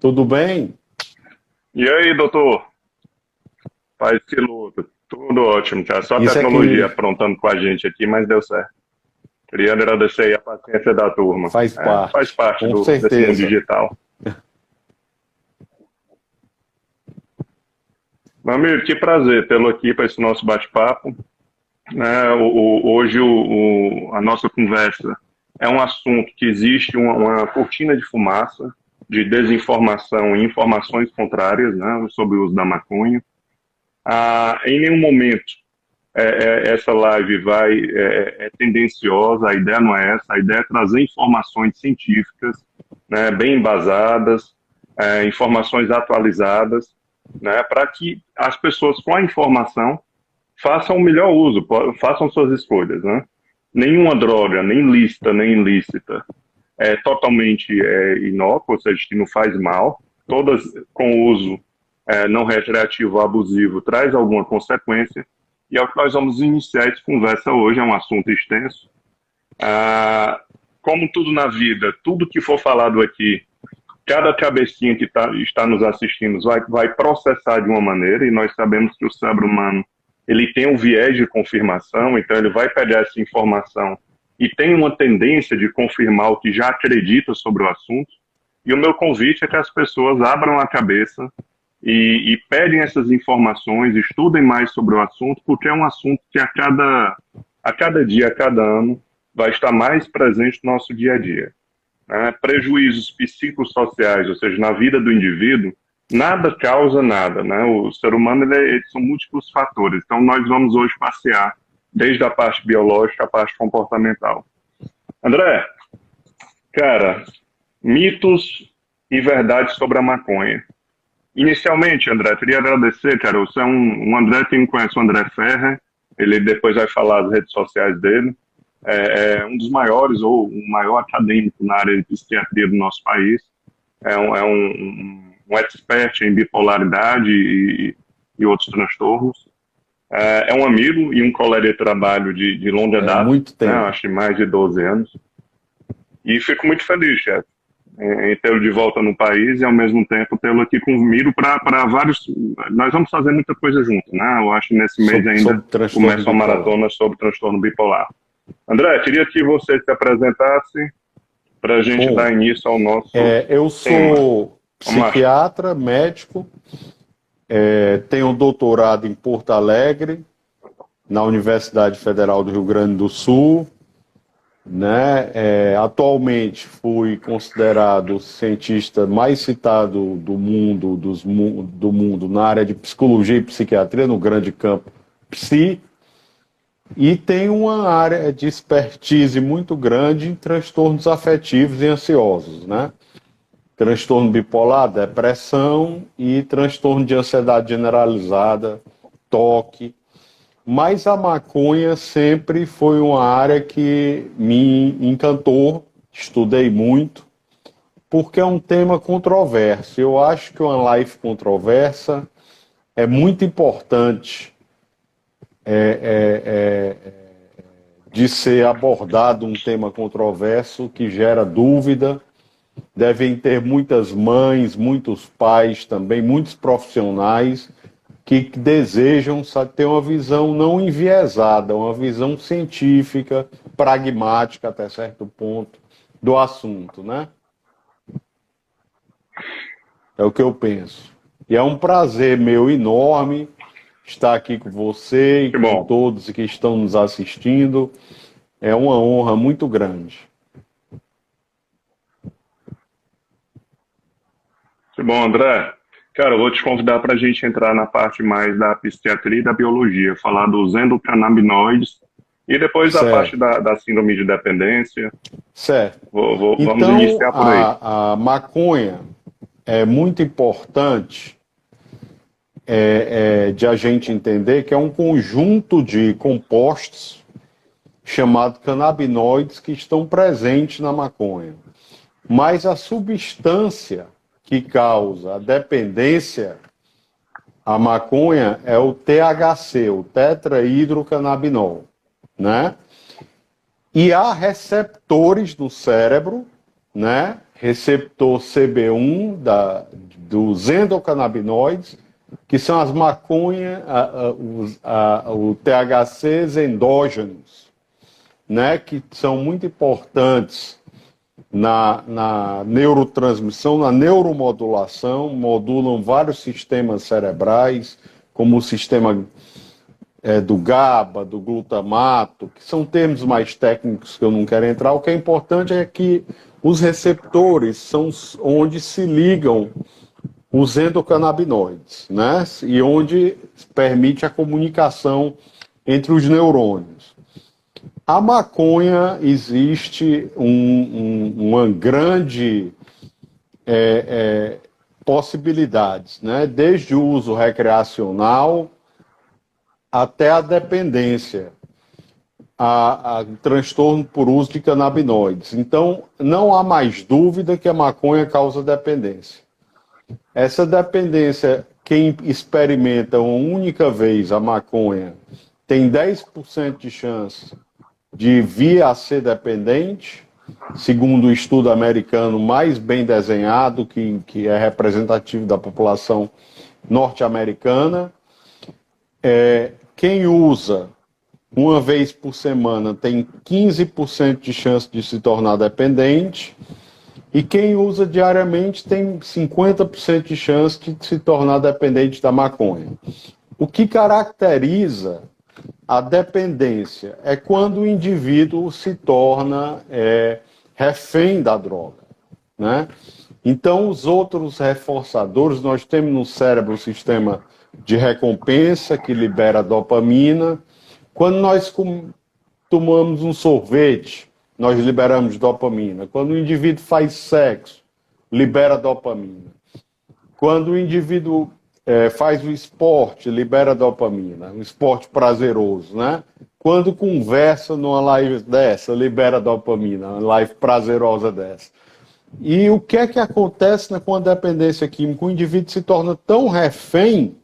Tudo bem? E aí, doutor? Paz que luta. Tudo ótimo, cara. Só a Isso tecnologia aqui aprontando com a gente aqui, mas deu certo. Queria agradecer aí a paciência da turma. faz Faz parte, parte com desse mundo certeza. digital. Meu amigo, que prazer tê-lo aqui para esse nosso bate-papo. Hoje a nossa conversa é um assunto que existe uma cortina de fumaça de desinformação e informações contrárias, né, sobre o uso da maconha. Em nenhum momento essa live é tendenciosa, a ideia não é essa, a ideia é trazer informações científicas, né, bem embasadas, informações atualizadas, né, para que as pessoas com a informação façam o melhor uso, façam suas escolhas. Né? Nenhuma droga, nem lícita, nem ilícita, é totalmente inócua, ou seja, que não faz mal. Todas com uso não recreativo ou abusivo traz alguma consequência. E é o que nós vamos iniciar essa conversa hoje, é um assunto extenso. Como tudo na vida, tudo que for falado aqui, cada cabecinha que está nos assistindo vai processar de uma maneira, e nós sabemos que o cérebro humano ele tem um viés de confirmação, então ele vai pegar essa informação e tem uma tendência de confirmar o que já acredita sobre o assunto. E o meu convite é que as pessoas abram a cabeça e peguem essas informações, estudem mais sobre o assunto, porque é um assunto que a cada dia, a cada ano, vai estar mais presente no nosso dia a dia. Né? Prejuízos psicossociais, ou seja, na vida do indivíduo, nada causa nada. Né? O ser humano são múltiplos fatores. Então, nós vamos hoje passear desde a parte biológica à parte comportamental. André, cara, mitos e verdades sobre a maconha. Inicialmente, André, queria agradecer, cara. Você é um André, quem conhece o André Ferrer, ele depois vai falar das redes sociais dele. É um dos maiores, ou o maior acadêmico na área de psiquiatria do nosso país. Um expert em bipolaridade e outros transtornos. É um amigo e um colega de trabalho de longa É data, muito né? tempo. Acho que mais de 12 anos. E fico muito feliz, chefe, em tê-lo de volta no país e, ao mesmo tempo, tê-lo aqui comigo para vários... Nós vamos fazer muita coisa junto, né? Eu acho que nesse mês ainda Sobre transtorno começa uma bipolar. maratona sobre transtorno bipolar. André, queria que você se apresentasse para a gente dar Bom, início ao nosso eu tema. sou Vamos lá. psiquiatra, médico, tenho doutorado em Porto Alegre, na Universidade Federal do Rio Grande do Sul, né? Atualmente fui considerado o cientista mais citado do mundo na área de psicologia e psiquiatria, no grande campo psi, e tenho uma área de expertise muito grande em transtornos afetivos e ansiosos, né? Transtorno bipolar, depressão e transtorno de ansiedade generalizada, toque. Mas a maconha sempre foi uma área que me encantou, estudei muito, porque é um tema controverso. Eu acho que uma life controversa é muito importante de ser abordado um tema controverso que gera dúvida. Devem ter muitas mães, muitos pais também, muitos profissionais que desejam ter uma visão não enviesada, uma visão científica, pragmática até certo ponto do assunto, né? É o que eu penso. E é um prazer meu enorme estar aqui com você e Que com bom. todos que estão nos assistindo. É uma honra muito grande. Que bom, André. Cara, eu vou te convidar para a gente entrar na parte mais da psiquiatria e da biologia, falar dos endocannabinoides e depois da parte Certo, da síndrome de dependência. certo. Vamos Então, iniciar por aí. a maconha é muito importante de a gente entender que é um conjunto de compostos chamado canabinoides que estão presentes na maconha. Mas a substância que causa a dependência à maconha é o THC, o tetrahidrocannabinol, né? E há receptores no cérebro, né, receptor CB1 dos endocannabinoides, que são as maconhas, o THCs endógenos, né, que são muito importantes na neurotransmissão, na neuromodulação, modulam vários sistemas cerebrais, como o sistema do GABA, do glutamato, que são termos mais técnicos que eu não quero entrar. O que é importante é que os receptores são onde se ligam os endocannabinoides, né? E onde permite a comunicação entre os neurônios. A maconha existe uma grande possibilidades, né? Desde o uso recreacional até a dependência, a transtorno por uso de canabinoides. Então, não há mais dúvida que a maconha causa dependência. Essa dependência, quem experimenta uma única vez a maconha tem 10% de chance de vir a ser dependente, segundo o estudo americano mais bem desenhado, que é representativo da população norte-americana. Quem usa uma vez por semana tem 15% de chance de se tornar dependente, e quem usa diariamente tem 50% de chance de se tornar dependente da maconha. O que caracteriza a dependência é quando o indivíduo se torna refém da droga, né? Então, os outros reforçadores, nós temos no cérebro o sistema de recompensa, que libera dopamina. Quando nós tomamos um sorvete, nós liberamos dopamina. Quando o indivíduo faz sexo, libera dopamina. Quando o indivíduo faz o esporte, libera dopamina, um esporte prazeroso, né? Quando conversa numa live dessa, libera dopamina, uma live prazerosa dessa. E o que é que acontece com a dependência química? O indivíduo se torna tão refém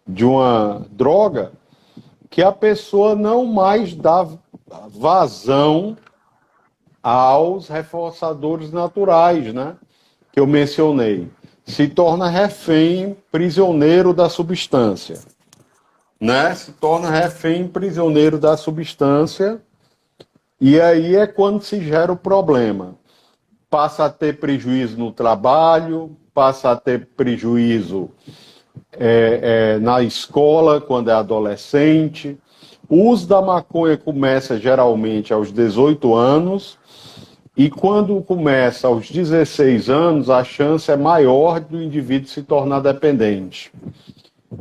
de uma droga que a pessoa não mais dá vazão aos reforçadores naturais, né, que eu mencionei. Se torna refém, prisioneiro da substância, né? Se torna refém, prisioneiro da substância, e aí é quando se gera o problema. Passa a ter prejuízo no trabalho, passa a ter prejuízo na escola, quando é adolescente. O uso da maconha começa geralmente aos 18 anos, e quando começa aos 16 anos, a chance é maior do indivíduo se tornar dependente,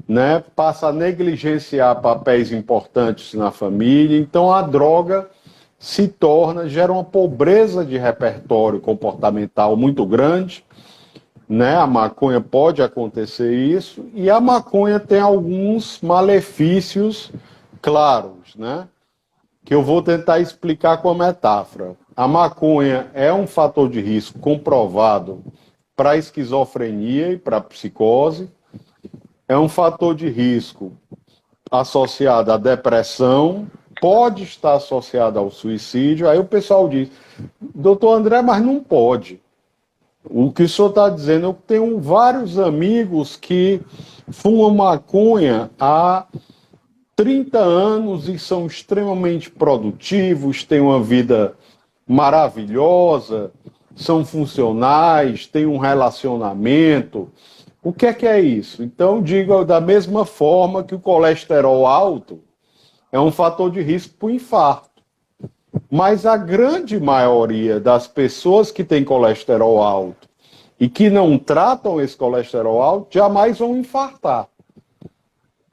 né? Passa a negligenciar papéis importantes na família. Então a droga gera uma pobreza de repertório comportamental muito grande, né? A maconha pode acontecer isso, e a maconha tem alguns malefícios claros, né, que eu vou tentar explicar com a metáfora. A maconha é um fator de risco comprovado para a esquizofrenia e para a psicose, é um fator de risco associado à depressão, pode estar associado ao suicídio. Aí o pessoal diz, doutor André, mas não pode. O que o senhor está dizendo, eu tenho vários amigos que fumam maconha há 30 anos e são extremamente produtivos, têm uma vida maravilhosa, são funcionais, têm um relacionamento. O que é isso? Então, digo da mesma forma que o colesterol alto é um fator de risco para o infarto. Mas a grande maioria das pessoas que têm colesterol alto e que não tratam esse colesterol alto jamais vão infartar.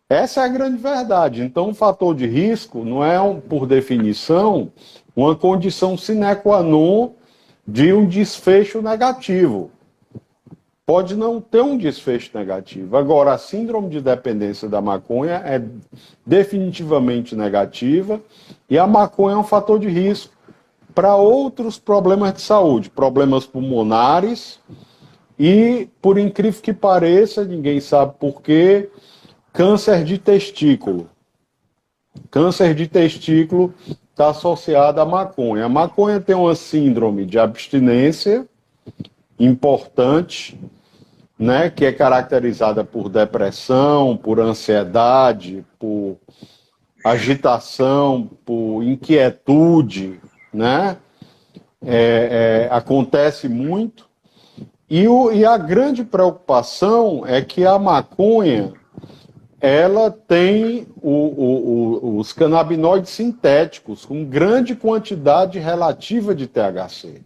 Essa é a grande verdade. Então, o fator de risco não é, por definição, uma condição sine qua non de um desfecho negativo. Pode não ter um desfecho negativo. Agora, a síndrome de dependência da maconha é definitivamente negativa, e a maconha é um fator de risco para outros problemas de saúde, problemas pulmonares e, por incrível que pareça, ninguém sabe por quê, câncer de testículo. Câncer de testículo está associado à maconha. A maconha tem uma síndrome de abstinência importante, né, que é caracterizada por depressão, por ansiedade, por agitação, por inquietude, né? Acontece muito. E a grande preocupação é que a maconha, ela tem os canabinoides sintéticos com grande quantidade relativa de THC.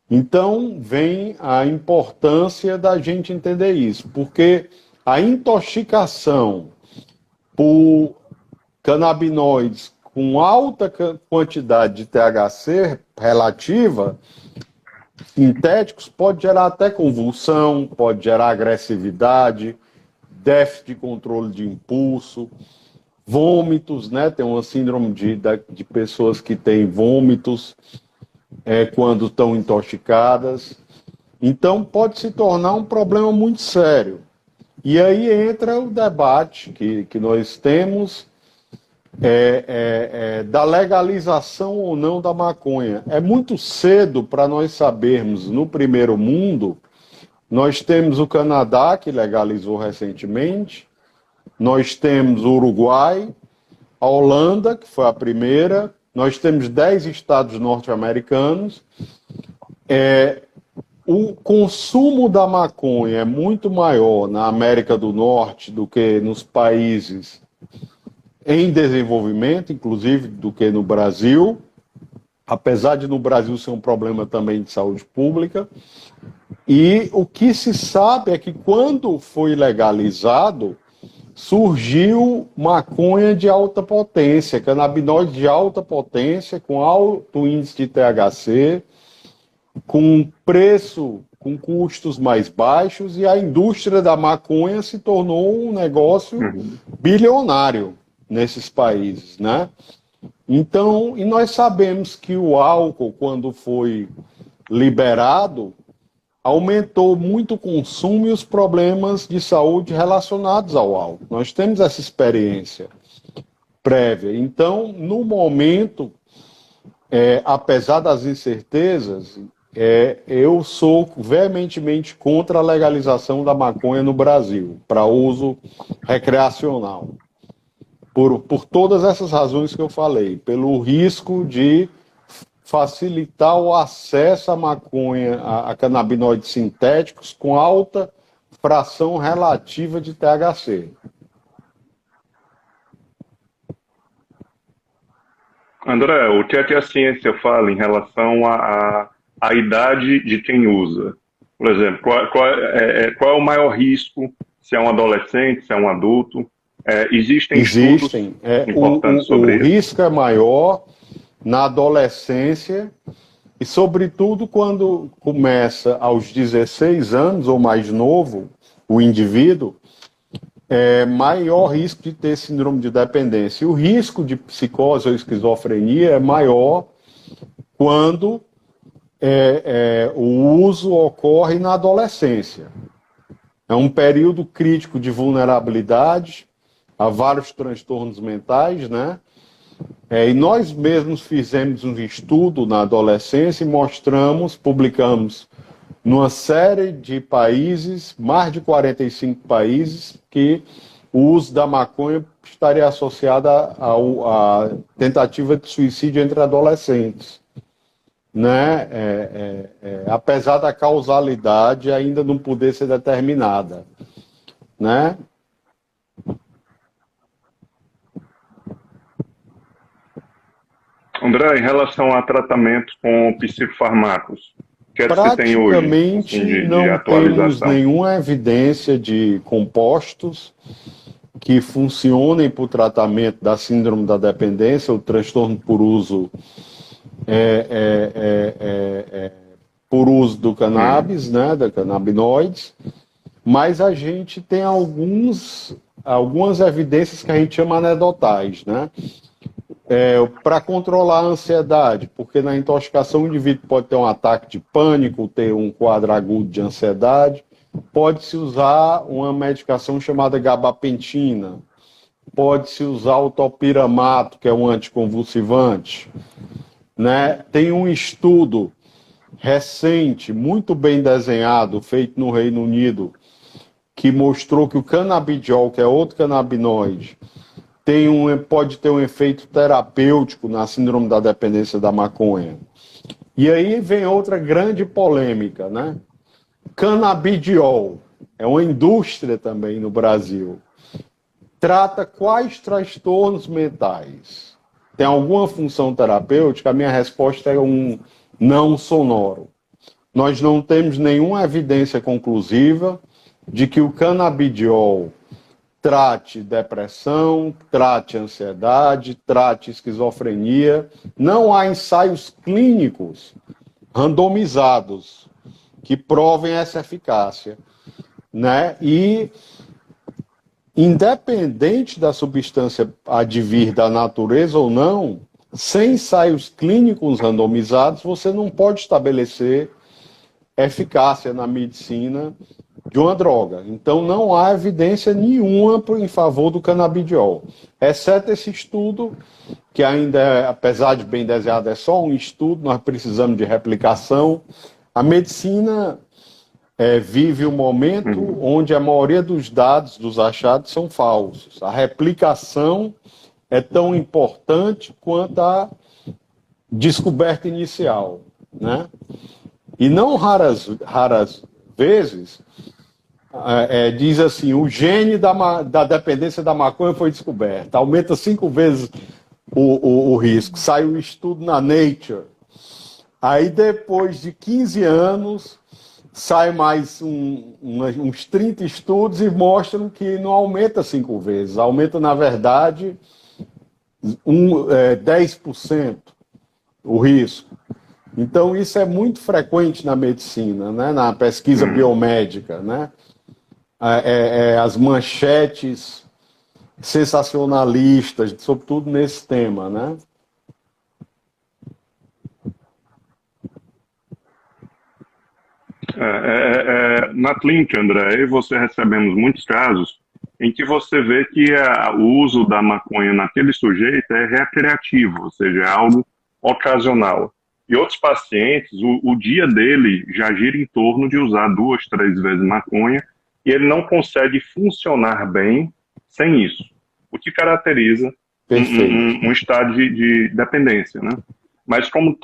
Então, vem a importância da gente entender isso, porque a intoxicação por canabinoides com alta quantidade de THC relativa, sintéticos, pode gerar até convulsão, pode gerar agressividade, déficit de controle de impulso, vômitos, né? Tem uma síndrome de pessoas que têm vômitos quando estão intoxicadas. Então, pode se tornar um problema muito sério. E aí entra o debate que nós temos da legalização ou não da maconha. É muito cedo para nós sabermos, no primeiro mundo, nós temos o Canadá, que legalizou recentemente, nós temos o Uruguai, a Holanda, que foi a primeira, nós temos 10 estados norte-americanos. O consumo da maconha é muito maior na América do Norte do que nos países em desenvolvimento, inclusive do que no Brasil, apesar de no Brasil ser um problema também de saúde pública. E o que se sabe é que quando foi legalizado, surgiu maconha de alta potência, canabinoide de alta potência, com alto índice de THC, com preço, com custos mais baixos, e a indústria da maconha se tornou um negócio bilionário nesses países, né? Então, e nós sabemos que o álcool, quando foi liberado, aumentou muito o consumo e os problemas de saúde relacionados ao álcool. Nós temos essa experiência prévia. Então, no momento, apesar das incertezas, eu sou veementemente contra a legalização da maconha no Brasil, para uso recreacional. Por todas essas razões que eu falei, pelo risco de facilitar o acesso à maconha, a canabinoides sintéticos com alta fração relativa de THC. André, o que é que a ciência fala em relação à idade de quem usa? Por exemplo, qual é o maior risco, se é um adolescente, se é um adulto? Existem estudos importantes sobre isso? O risco é maior na adolescência e, sobretudo, quando começa aos 16 anos ou mais novo, o indivíduo, maior risco de ter síndrome de dependência. E o risco de psicose ou esquizofrenia é maior quando o uso ocorre na adolescência. É um período crítico de vulnerabilidade a vários transtornos mentais, né? E nós mesmos fizemos um estudo na adolescência e publicamos numa série de países, mais de 45 países, que o uso da maconha estaria associado à tentativa de suicídio entre adolescentes, né? Apesar da causalidade ainda não poder ser determinada, né? André, em relação a tratamento com psicofármacos, o que é que você tem hoje assim, de não temos atualização? nenhuma evidência de compostos que funcionem para o tratamento da síndrome da dependência, o transtorno por uso do cannabis, né, da canabinoides, mas a gente tem algumas evidências que a gente chama anedotais, né? Para controlar a ansiedade, porque na intoxicação o indivíduo pode ter um ataque de pânico, ter um quadro agudo de ansiedade, pode-se usar uma medicação chamada gabapentina, pode-se usar o topiramato, que é um anticonvulsivante, né? Tem um estudo recente, muito bem desenhado, feito no Reino Unido, que mostrou que o canabidiol, que é outro canabinoide, pode ter um efeito terapêutico na síndrome da dependência da maconha. E aí vem outra grande polêmica, né? Canabidiol é uma indústria também no Brasil. Trata quais transtornos mentais? Tem alguma função terapêutica? A minha resposta é um não sonoro. Nós não temos nenhuma evidência conclusiva de que o canabidiol trate depressão, trate ansiedade, trate esquizofrenia. Não há ensaios clínicos randomizados que provem essa eficácia, né? E independente da substância advir da natureza ou não, sem ensaios clínicos randomizados, você não pode estabelecer eficácia na medicina de uma droga. Então, não há evidência nenhuma em favor do canabidiol, exceto esse estudo, que ainda, apesar de bem desenhado, é só um estudo, nós precisamos de replicação. A medicina vive um momento onde a maioria dos dados, dos achados, são falsos. A replicação é tão importante quanto a descoberta inicial, né? E não raras vezes, diz assim, o gene da dependência da maconha foi descoberto, aumenta 5 vezes o risco. Sai um estudo na Nature. Aí, depois de 15 anos, sai mais uns 30 estudos e mostram que não aumenta 5 vezes, aumenta, na verdade, 10% o risco. Então, isso é muito frequente na medicina, né? Na pesquisa biomédica, né? As manchetes sensacionalistas, sobretudo nesse tema, né? Na clínica, André, eu e você recebemos muitos casos em que você vê que o uso da maconha naquele sujeito é recreativo, ou seja, é algo ocasional. E outros pacientes, o dia dele já gira em torno de usar 2, 3 vezes maconha e ele não consegue funcionar bem sem isso, o que caracteriza um estado de dependência, né? Mas como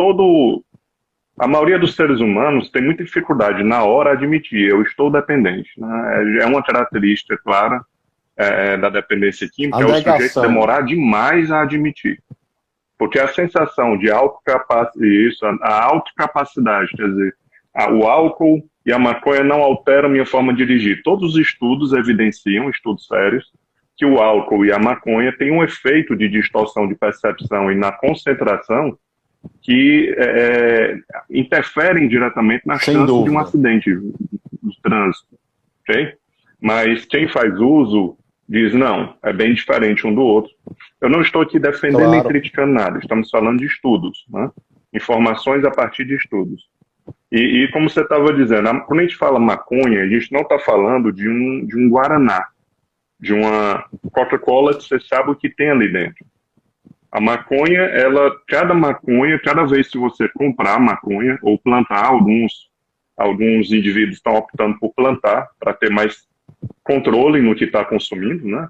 a maioria dos seres humanos tem muita dificuldade na hora admitir, eu estou dependente, né? É uma característica clara da dependência química, é o sujeito demorar demais a admitir. Porque a sensação de a autocapacidade, quer dizer, o álcool e a maconha não alteram minha forma de dirigir. Todos os estudos evidenciam, estudos sérios, que o álcool e a maconha têm um efeito de distorção de percepção e na concentração que interferem diretamente na chance de um acidente de trânsito. Okay? Mas quem faz uso diz, não, é bem diferente um do outro. Eu não estou aqui defendendo nem criticando nada, estamos falando de estudos, né? Informações a partir de estudos. E como você estava dizendo, quando a gente fala maconha, a gente não está falando de um Guaraná, de uma Coca-Cola, que você sabe o que tem ali dentro. A maconha, cada vez que você comprar maconha ou plantar, alguns indivíduos estão optando por plantar para ter mais controle no que está consumindo, né?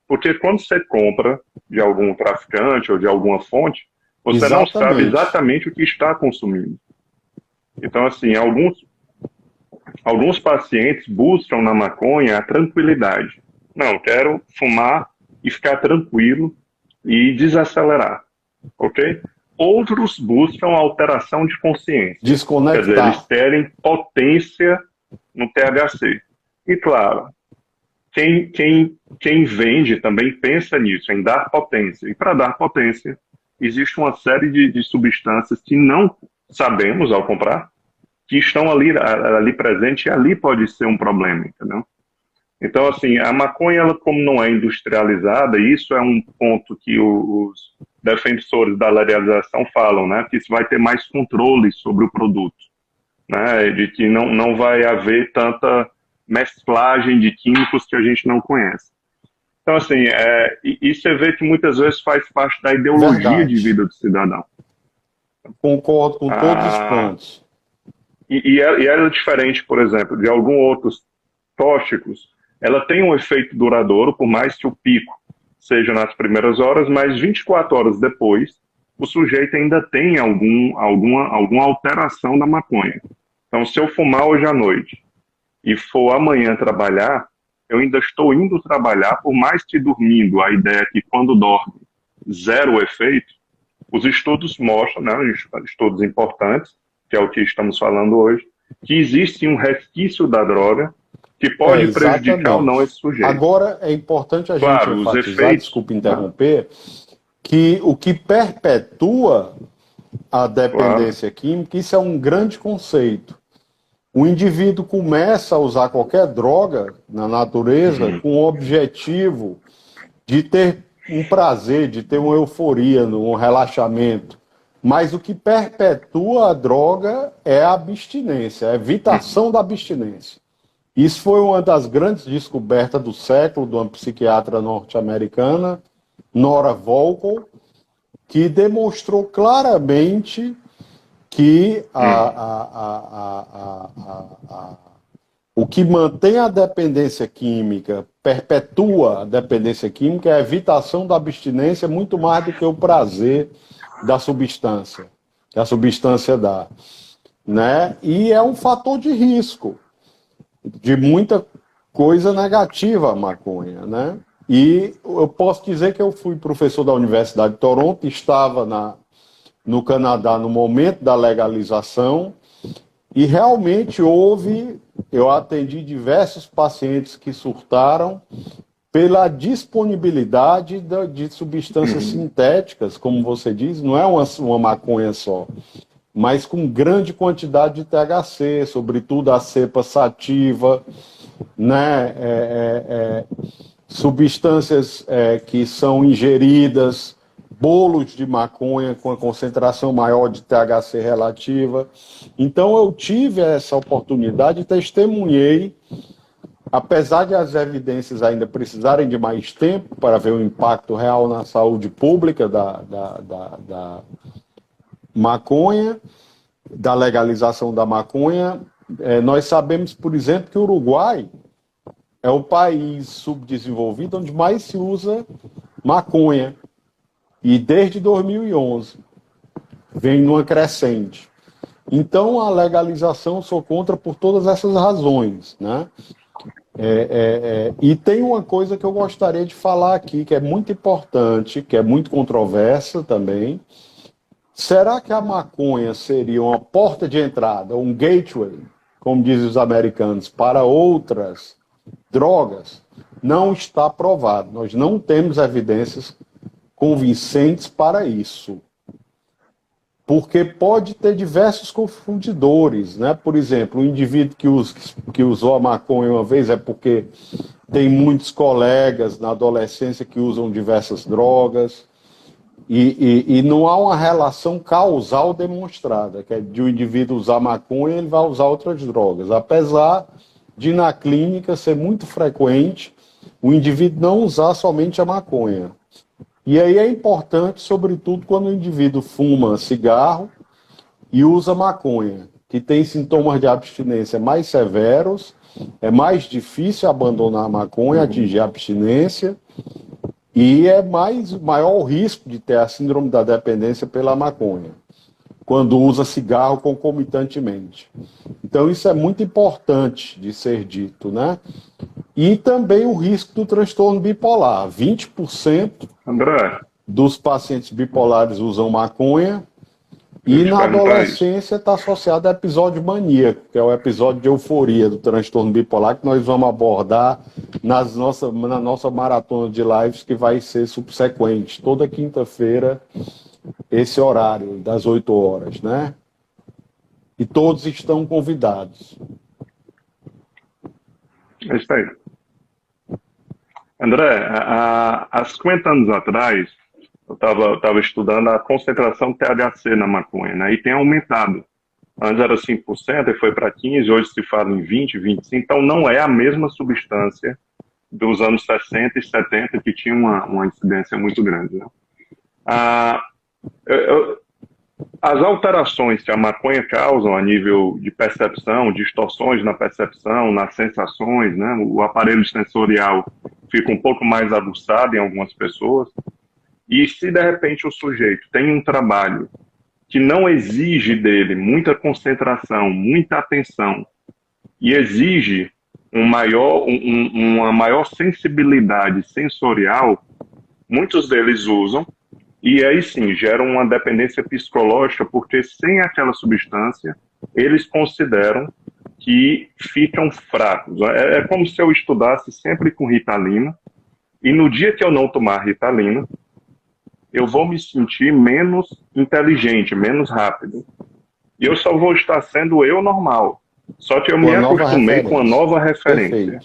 Porque quando você compra de algum traficante ou de alguma fonte, você não sabe exatamente o que está consumindo. Então, assim, alguns pacientes buscam na maconha a tranquilidade. Não, quero fumar e ficar tranquilo e desacelerar, ok? Outros buscam alteração de consciência. Desconectar. Quer dizer, eles querem potência no THC. E claro, quem vende também pensa nisso, em dar potência. E para dar potência, existe uma série de substâncias que não sabemos ao comprar, que estão ali presentes, e ali pode ser um problema, entendeu? Então, assim, a maconha, ela, como não é industrializada, isso é um ponto que os defensores da legalização falam, né? Que isso vai ter mais controle sobre o produto, né? De que não vai haver tanta mesclagem de químicos que a gente não conhece. Então, assim, e você vê que muitas vezes faz parte da ideologia de vida do cidadão. Concordo com todos os pontos. e ela é diferente, por exemplo, de alguns outros tóxicos. Ela tem um efeito duradouro, por mais que o pico seja nas primeiras horas, mas 24 horas depois, o sujeito ainda tem alguma alteração da maconha. Então, se eu fumar hoje à noite e for amanhã trabalhar, eu ainda estou indo trabalhar, por mais que dormindo, a ideia é que quando dorme, zero efeito. Os estudos mostram, né, estudos importantes, que é o que estamos falando hoje, que existe um resquício da droga que pode prejudicar ou não esse sujeito. Agora, é importante a gente enfatizar, desculpe interromper, que o que perpetua a dependência química, isso é um grande conceito. O indivíduo começa a usar qualquer droga na natureza com o objetivo de ter um prazer, de ter uma euforia, um relaxamento. Mas o que perpetua a droga é a abstinência, a evitação da abstinência. Isso foi uma das grandes descobertas do século de uma psiquiatra norte-americana, Nora Volkow, que demonstrou claramente que o que mantém a dependência química, perpetua a dependência química, é a evitação da abstinência muito mais do que o prazer da substância, que a substância dá. Né? E é um fator de risco de muita coisa negativa a maconha, né? E eu posso dizer que eu fui professor da Universidade de Toronto, estava no Canadá no momento da legalização, e realmente eu atendi diversos pacientes que surtaram pela disponibilidade de substâncias sintéticas, como você diz, não é uma maconha só, mas com grande quantidade de THC, sobretudo a cepa sativa, né? Substâncias que são ingeridas, bolos de maconha com a concentração maior de THC relativa. Então eu tive essa oportunidade e testemunhei, apesar de as evidências ainda precisarem de mais tempo para ver o impacto real na saúde pública da maconha, da legalização da maconha, nós sabemos, por exemplo, que o Uruguai é o país subdesenvolvido onde mais se usa maconha. E desde 2011 vem numa crescente. Então a legalização sou contra por todas essas razões, né? E tem uma coisa que eu gostaria de falar aqui, que é muito importante, que é muito controversa também. Será que a maconha seria uma porta de entrada, um gateway, como dizem os americanos, para outras drogas? Não está provado. Nós não temos evidências convincentes para isso. Porque pode ter diversos confundidores, né? Por exemplo, o indivíduo que usou a maconha uma vez é porque tem muitos colegas na adolescência que usam diversas drogas e não há uma relação causal demonstrada, que é de o indivíduo usar maconha, ele vai usar outras drogas, apesar de na clínica ser muito frequente o indivíduo não usar somente a maconha. E aí é importante, sobretudo, quando o indivíduo fuma cigarro e usa maconha, que tem sintomas de abstinência mais severos, é mais difícil abandonar a maconha, atingir a abstinência, e é maior o risco de ter a síndrome da dependência pela maconha, quando usa cigarro concomitantemente. Então isso é muito importante de ser dito, né? E também o risco do transtorno bipolar. 20% dos pacientes bipolares usam maconha e na adolescência está associado a episódio maníaco, que é o episódio de euforia do transtorno bipolar, que nós vamos abordar na nossa maratona de lives, que vai ser subsequente, toda quinta-feira, esse horário, das 8 horas, né? E todos estão convidados. É isso aí. André, há 50 anos atrás, eu estava estudando a concentração de THC na maconha, né? E tem aumentado. Antes era 5% e foi para 15%, hoje se fala em 20%, 25%. Então não é a mesma substância dos anos 60 e 70, que tinha uma incidência muito grande, né? As alterações que a maconha causa a nível de percepção, distorções na percepção, nas sensações, né? O aparelho sensorial fica um pouco mais aguçado em algumas pessoas. E se de repente o sujeito tem um trabalho que não exige dele muita concentração, muita atenção, e exige uma maior sensibilidade sensorial, muitos deles usam, e aí sim geram uma dependência psicológica, porque sem aquela substância, eles consideram que ficam fracos. É como se eu estudasse sempre com Ritalina, e no dia que eu não tomar Ritalina, eu vou me sentir menos inteligente, menos rápido. E eu só vou estar sendo eu normal. Só que eu me acostumei com a nova referência.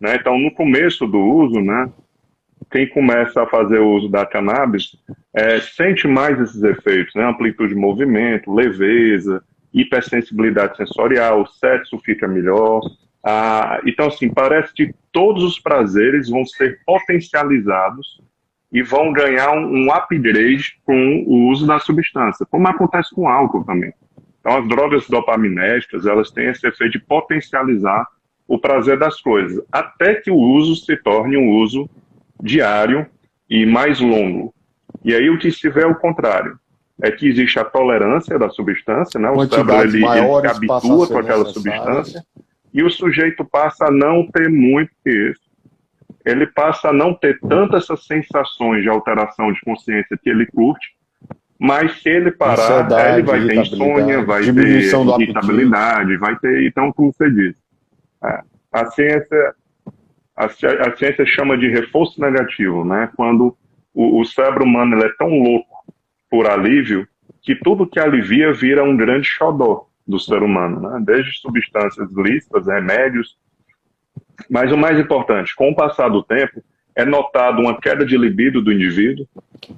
Né? Então, no começo do uso, né, quem começa a fazer o uso da cannabis sente mais esses efeitos, né? Amplitude de movimento, leveza, hipersensibilidade sensorial, o sexo fica melhor. Então, assim, parece que todos os prazeres vão ser potencializados e vão ganhar um upgrade com o uso da substância, como acontece com o álcool também. Então, as drogas dopaminérgicas, elas têm esse efeito de potencializar o prazer das coisas, até que o uso se torne um uso diário e mais longo. E aí o que se vê é o contrário, é que existe a tolerância da substância, né? O cérebro ele se habitua com aquela substância e o sujeito passa a não ter muito isso. Ele passa a não ter tantas essas sensações de alteração de consciência que ele curte, mas se ele parar, ele vai ter insônia, vai ter irritabilidade, vai ter, então, como você disse, a ciência chama de reforço negativo, né? Quando o cérebro humano ele é tão louco por alívio que tudo que alivia vira um grande xodó do ser humano, né? Desde substâncias lícitas, remédios. Mas o mais importante, com o passar do tempo, é notado uma queda de libido do indivíduo,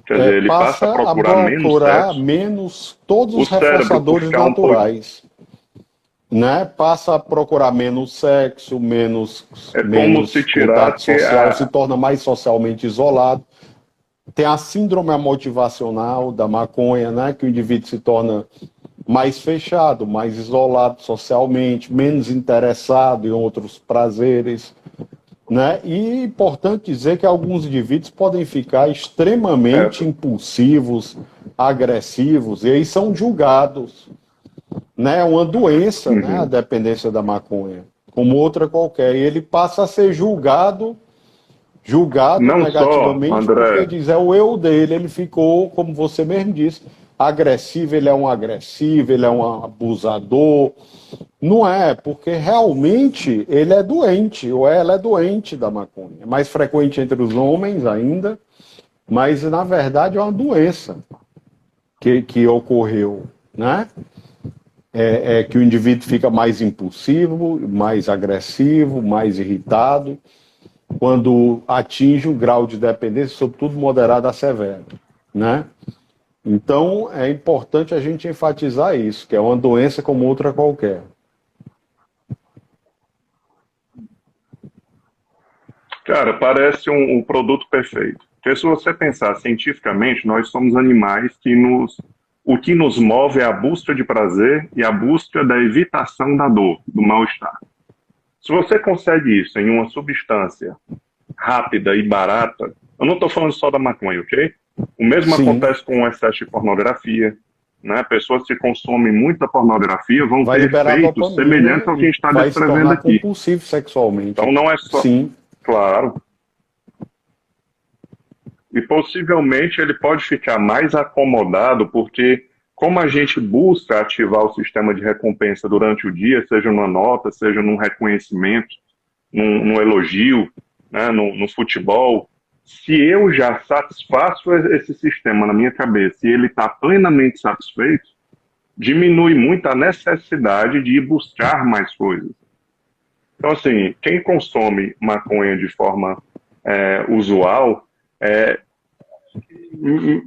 quer dizer, ele passa a procurar menos todos os reforçadores naturais. Né? Passa a procurar menos sexo, menos contato social, se torna mais socialmente isolado. Tem a síndrome motivacional da maconha, né? Que o indivíduo se torna mais fechado, mais isolado socialmente, menos interessado em outros prazeres, né? E é importante dizer que alguns indivíduos podem ficar extremamente impulsivos, agressivos, e aí são julgados. Né? É uma doença, né? A dependência da maconha, como outra qualquer. E ele passa a ser julgado não negativamente, só, porque diz, é o eu dele, ele ficou, como você mesmo disse, agressivo, ele é um agressivo, ele é um abusador. Não é, porque realmente ele é doente, ou ela é doente da maconha. É mais frequente entre os homens ainda, mas na verdade é uma doença que ocorreu, né? Que o indivíduo fica mais impulsivo, mais agressivo, mais irritado, quando atinge um grau de dependência, sobretudo moderado a severo, né? Então, é importante a gente enfatizar isso, que é uma doença como outra qualquer. Cara, parece um produto perfeito. Porque se você pensar cientificamente, nós somos animais que o que nos move é a busca de prazer e a busca da evitação da dor, do mal-estar. Se você consegue isso em uma substância rápida e barata, eu não estou falando só da maconha, ok? O mesmo acontece com o excesso de pornografia, né? Pessoas que consomem muita pornografia vão ter efeitos semelhantes ao que a gente está descrevendo aqui. Compulsivo sexualmente. Então não é só... Sim. Claro. E possivelmente ele pode ficar mais acomodado, porque como a gente busca ativar o sistema de recompensa durante o dia, seja numa nota, seja num reconhecimento, num elogio, né, no futebol, se eu já satisfaço esse sistema na minha cabeça e ele está plenamente satisfeito, diminui muito a necessidade de ir buscar mais coisas. Então, assim, quem consome maconha de forma usual,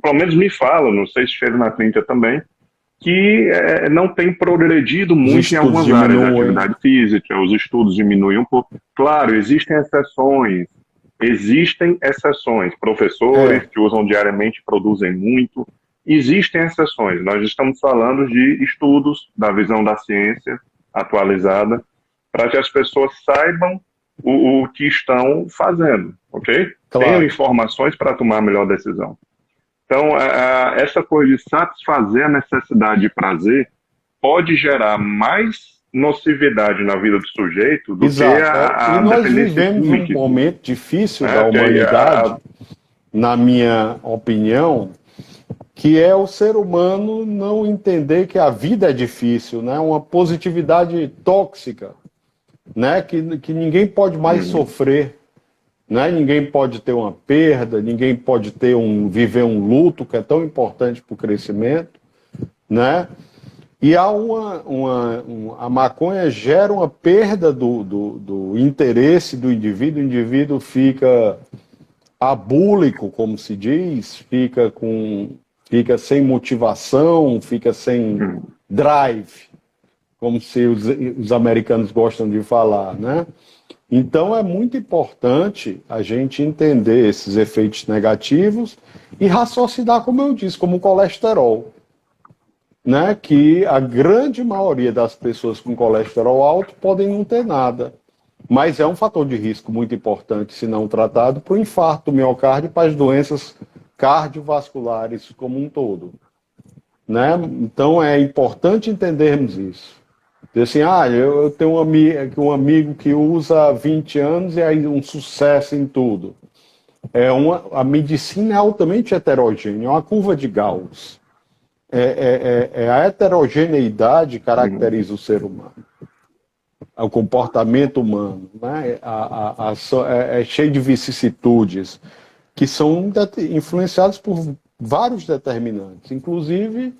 pelo menos me fala, não sei se chega na clínica também, que não tem progredido muito em algumas áreas da atividade física, os estudos diminuem um pouco. Claro, existem exceções, professores que usam diariamente produzem muito, Existem exceções. Nós estamos falando de estudos da visão da ciência atualizada para que as pessoas saibam o que estão fazendo, ok? Claro. Tenham informações para tomar a melhor decisão. Então, essa coisa de satisfazer a necessidade de prazer pode gerar mais nocividade na vida do sujeito do que a e nós dependência vivemos química. Um momento difícil da humanidade, na minha opinião, que é o ser humano não entender que a vida é difícil, né? Uma positividade tóxica, né? Que ninguém pode mais sofrer, né? Ninguém pode ter uma perda, ninguém pode viver um luto que é tão importante para o crescimento, né? E há a maconha gera uma perda do interesse do indivíduo, o indivíduo fica abúlico, como se diz, fica sem motivação, fica sem drive, como se os americanos gostam de falar, né? Então é muito importante a gente entender esses efeitos negativos e raciocinar, como eu disse, como o colesterol, né? Que a grande maioria das pessoas com colesterol alto podem não ter nada, mas é um fator de risco muito importante, se não tratado, para o infarto do miocárdio e para as doenças cardiovasculares como um todo, né? Então é importante entendermos isso. Assim, eu tenho um amigo que usa há 20 anos e aí um sucesso em tudo. A medicina é altamente heterogênea, é uma curva de Gauss. A heterogeneidade caracteriza o ser humano, o comportamento humano, né? É cheio de vicissitudes que são influenciadas por vários determinantes, inclusive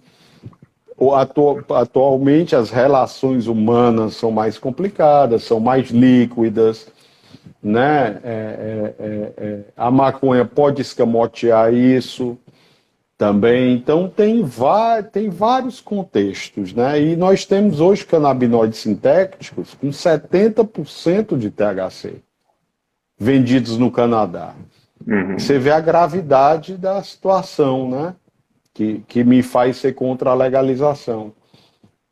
atualmente as relações humanas são mais complicadas, são mais líquidas, né? A maconha pode escamotear isso também. Então tem vários contextos, né? E nós temos hoje canabinoides sintéticos com 70% de THC vendidos no Canadá. Você vê a gravidade da situação, né? Que me faz ser contra a legalização,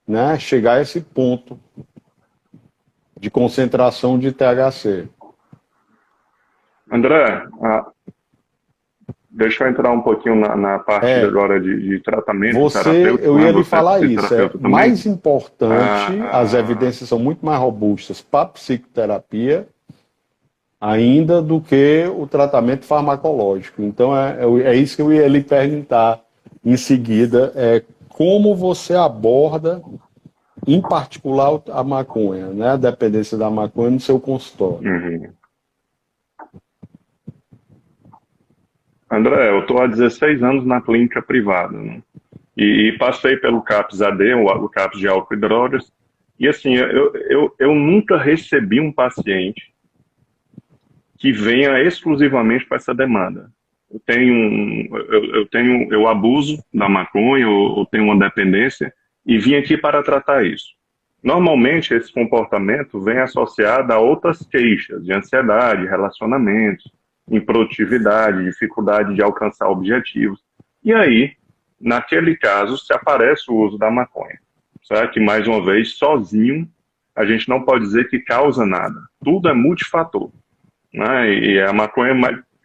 né? Chegar a esse ponto de concentração de THC. André, deixa eu entrar um pouquinho na parte agora de tratamento terapêutico. Eu ia lhe falar isso. Mais importante, as evidências são muito mais robustas para a psicoterapia ainda do que o tratamento farmacológico. Então, é isso que eu ia lhe perguntar em seguida, como você aborda, em particular, a maconha, né? A dependência da maconha no seu consultório. André, eu estou há 16 anos na clínica privada, né? E passei pelo CAPS-AD, o CAPS de álcool e drogas, e assim, eu nunca recebi um paciente que venha exclusivamente para essa demanda. Eu abuso da maconha, eu tenho uma dependência e vim aqui para tratar isso. Normalmente esse comportamento vem associado a outras queixas de ansiedade, relacionamentos, improdutividade, dificuldade de alcançar objetivos. E aí, naquele caso, se aparece o uso da maconha. Certo? Que, mais uma vez, sozinho, a gente não pode dizer que causa nada. Tudo é multifator. Né? E a maconha,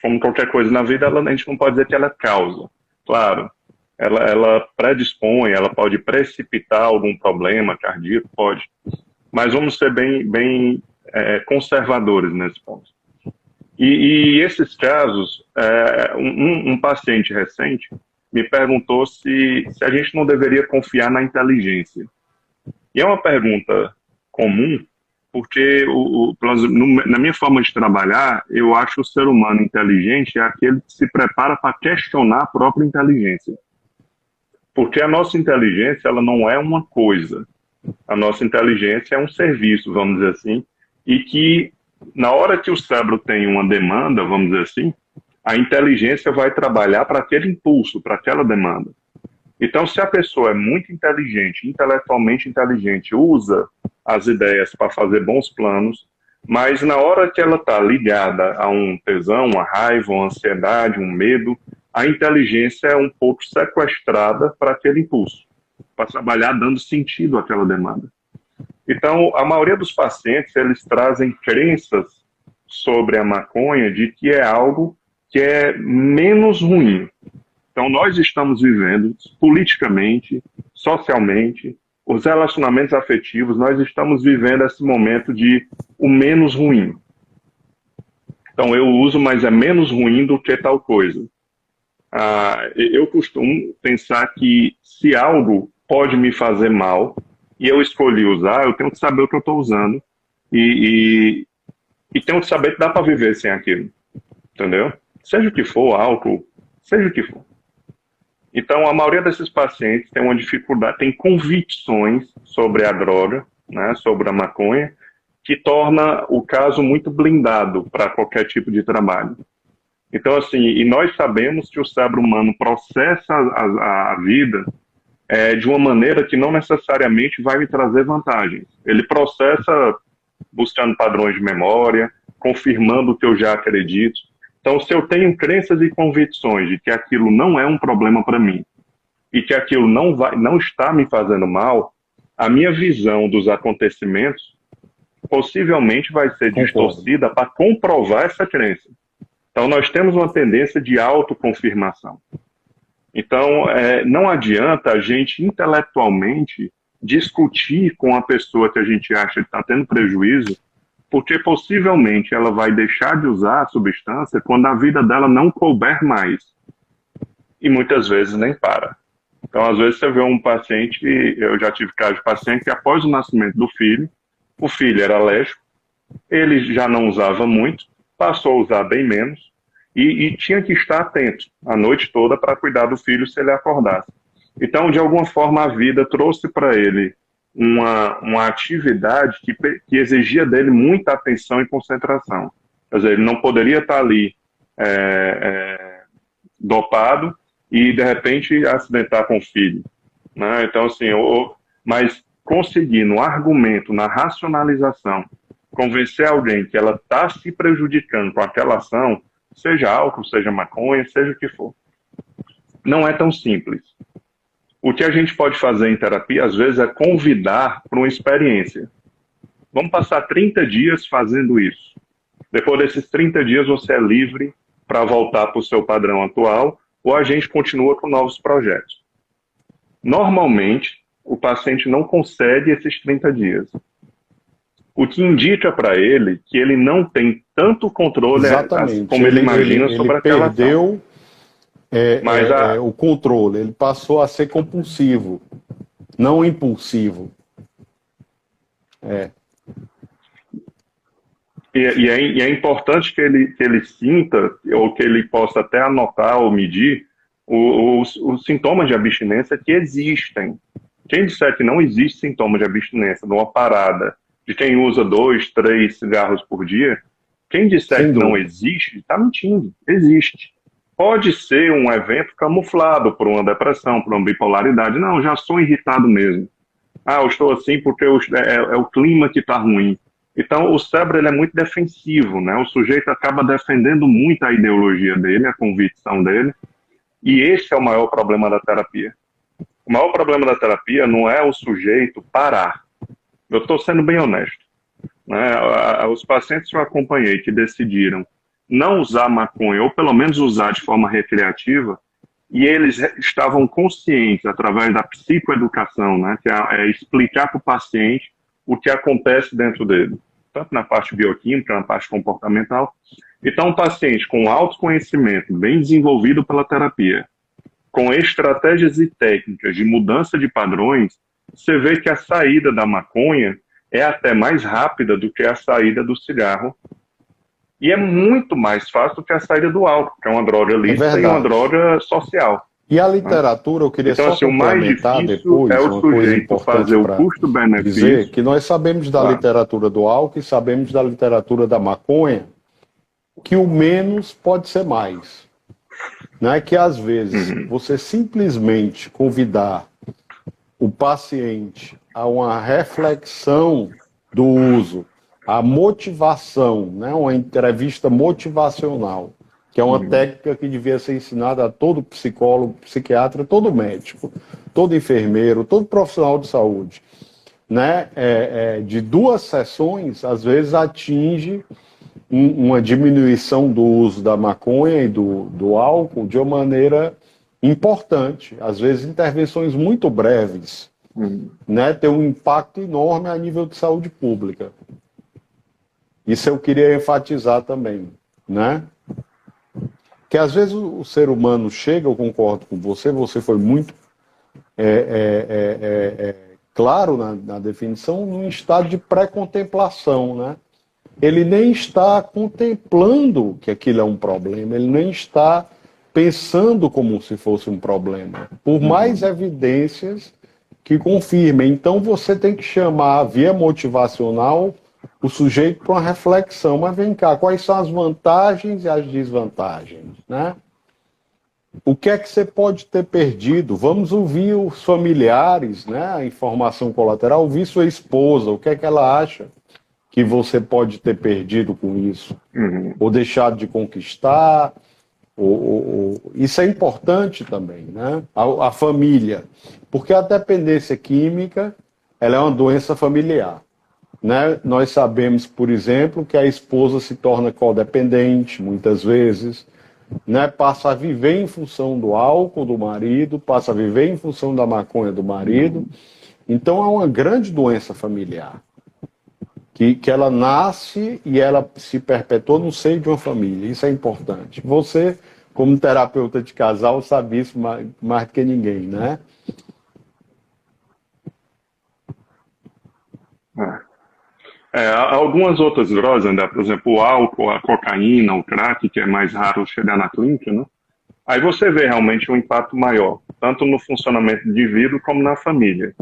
como qualquer coisa na vida, a gente não pode dizer que ela causa. Claro, ela predispõe, ela pode precipitar algum problema cardíaco, pode. Mas vamos ser bem conservadores nesse ponto. E esses casos, um paciente recente me perguntou se a gente não deveria confiar na inteligência. E é uma pergunta comum, porque na minha forma de trabalhar, eu acho o ser humano inteligente é aquele que se prepara para questionar a própria inteligência. Porque a nossa inteligência, ela não é uma coisa. A nossa inteligência é um serviço, vamos dizer assim, e que na hora que o cérebro tem uma demanda, vamos dizer assim, a inteligência vai trabalhar para aquele impulso, para aquela demanda. Então, se a pessoa é muito inteligente, intelectualmente inteligente, usa as ideias para fazer bons planos, mas na hora que ela está ligada a um tesão, uma raiva, uma ansiedade, um medo, a inteligência é um pouco sequestrada para aquele impulso, para trabalhar dando sentido àquela demanda. Então, a maioria dos pacientes, eles trazem crenças sobre a maconha de que é algo que é menos ruim. Então, nós estamos vivendo politicamente, socialmente, os relacionamentos afetivos, nós estamos vivendo esse momento de o menos ruim. Então, eu uso, mas é menos ruim do que tal coisa. Eu costumo pensar que se algo pode me fazer mal e eu escolhi usar, eu tenho que saber o que eu estou usando e tenho que saber que dá para viver sem aquilo, entendeu? Seja o que for, álcool, seja o que for. Então, a maioria desses pacientes tem uma dificuldade, tem convicções sobre a droga, né, sobre a maconha, que torna o caso muito blindado para qualquer tipo de trabalho. Então, assim, e nós sabemos que o cérebro humano processa a vida de uma maneira que não necessariamente vai me trazer vantagens. Ele processa buscando padrões de memória, confirmando o que eu já acredito. Então, se eu tenho crenças e convicções de que aquilo não é um problema para mim e que aquilo não está me fazendo mal, a minha visão dos acontecimentos possivelmente vai ser distorcida para comprovar essa crença. Então, nós temos uma tendência de autoconfirmação. Então, não adianta a gente intelectualmente discutir com a pessoa que a gente acha que está tendo prejuízo, porque possivelmente ela vai deixar de usar a substância quando a vida dela não couber mais. E muitas vezes nem para. Então, às vezes você vê um paciente, eu já tive caso de paciente que após o nascimento do filho, o filho era alérgico, ele já não usava muito, passou a usar bem menos, e tinha que estar atento a noite toda para cuidar do filho se ele acordasse. Então, de alguma forma, a vida trouxe para ele uma atividade que exigia dele muita atenção e concentração. Quer dizer, ele não poderia estar ali dopado e, de repente, acidentar com o filho. Né? Então, assim, mas conseguir no argumento, na racionalização, convencer alguém que ela está se prejudicando com aquela ação, seja álcool, seja maconha, seja o que for. Não é tão simples. O que a gente pode fazer em terapia, às vezes, é convidar para uma experiência. Vamos passar 30 dias fazendo isso. Depois desses 30 dias, você é livre para voltar para o seu padrão atual, ou a gente continua com novos projetos. Normalmente, o paciente não concede esses 30 dias. O que indica para ele que ele não tem tanto controle como ele imagina sobre aquela ação. Ele perdeu o controle, ele passou a ser compulsivo, não impulsivo. E é importante que ele sinta, ou que ele possa até anotar ou medir, os sintomas de abstinência que existem. Quem disser que não existe sintoma de abstinência, de uma parada, de quem usa 2, 3 cigarros por dia, quem disser que não existe, está mentindo. Existe. Pode ser um evento camuflado por uma depressão, por uma bipolaridade. Não, já sou irritado mesmo. Eu estou assim porque é o clima que está ruim. Então, o cérebro ele é muito defensivo, né? O sujeito acaba defendendo muito a ideologia dele, a convicção dele, e esse é o maior problema da terapia. O maior problema da terapia não é o sujeito parar. Eu estou sendo bem honesto. Né? Os pacientes que eu acompanhei que decidiram não usar maconha, ou pelo menos usar de forma recreativa, e eles estavam conscientes, através da psicoeducação, né, que é explicar para o paciente o que acontece dentro dele, tanto na parte bioquímica, na parte comportamental. Então, um paciente com autoconhecimento, bem desenvolvido pela terapia, com estratégias e técnicas de mudança de padrões, você vê que a saída da maconha é até mais rápida do que a saída do cigarro. E é muito mais fácil do que a saída do álcool, que é uma droga lícita e uma droga social. E a literatura, eu queria só complementar depois, é o sujeito fazer o custo-benefício. Dizer que nós sabemos da literatura do álcool e sabemos da literatura da maconha, que o menos pode ser mais. Não é que às vezes você simplesmente convidar o paciente a uma reflexão do uso, a motivação, né, uma entrevista motivacional, que é uma técnica que devia ser ensinada a todo psicólogo, psiquiatra, todo médico, todo enfermeiro, todo profissional de saúde. Né? De 2 sessões, às vezes atinge uma diminuição do uso da maconha e do álcool de uma maneira importante. Às vezes, intervenções muito breves, né? Tem um impacto enorme a nível de saúde pública. Isso eu queria enfatizar também, né? Que às vezes o ser humano chega, eu concordo com você, você foi muito claro na definição, num estado de pré-contemplação, né? Ele nem está contemplando que aquilo é um problema, ele nem está pensando como se fosse um problema, por mais evidências que confirmem. Então você tem que chamar, via motivacional, o sujeito para uma reflexão. Mas vem cá, quais são as vantagens e as desvantagens, né? O que é que você pode ter perdido? Vamos ouvir os familiares, né? A informação colateral, ouvir sua esposa, o que é que ela acha que você pode ter perdido com isso, ou deixado de conquistar, isso é importante também, né? A família, porque a dependência química, ela é uma doença familiar, né? Nós sabemos, por exemplo, que a esposa se torna codependente, muitas vezes, né? Passa a viver em função do álcool do marido, passa a viver em função da maconha do marido, então é uma grande doença familiar. Que ela nasce e ela se perpetua no seio de uma família. Isso é importante. Você, como terapeuta de casal, sabe isso mais do que ninguém, né? Algumas outras drogas, André, por exemplo, o álcool, a cocaína, o crack, que é mais raro chegar na clínica, né? Aí você vê realmente um impacto maior, tanto no funcionamento do indivíduo como na família.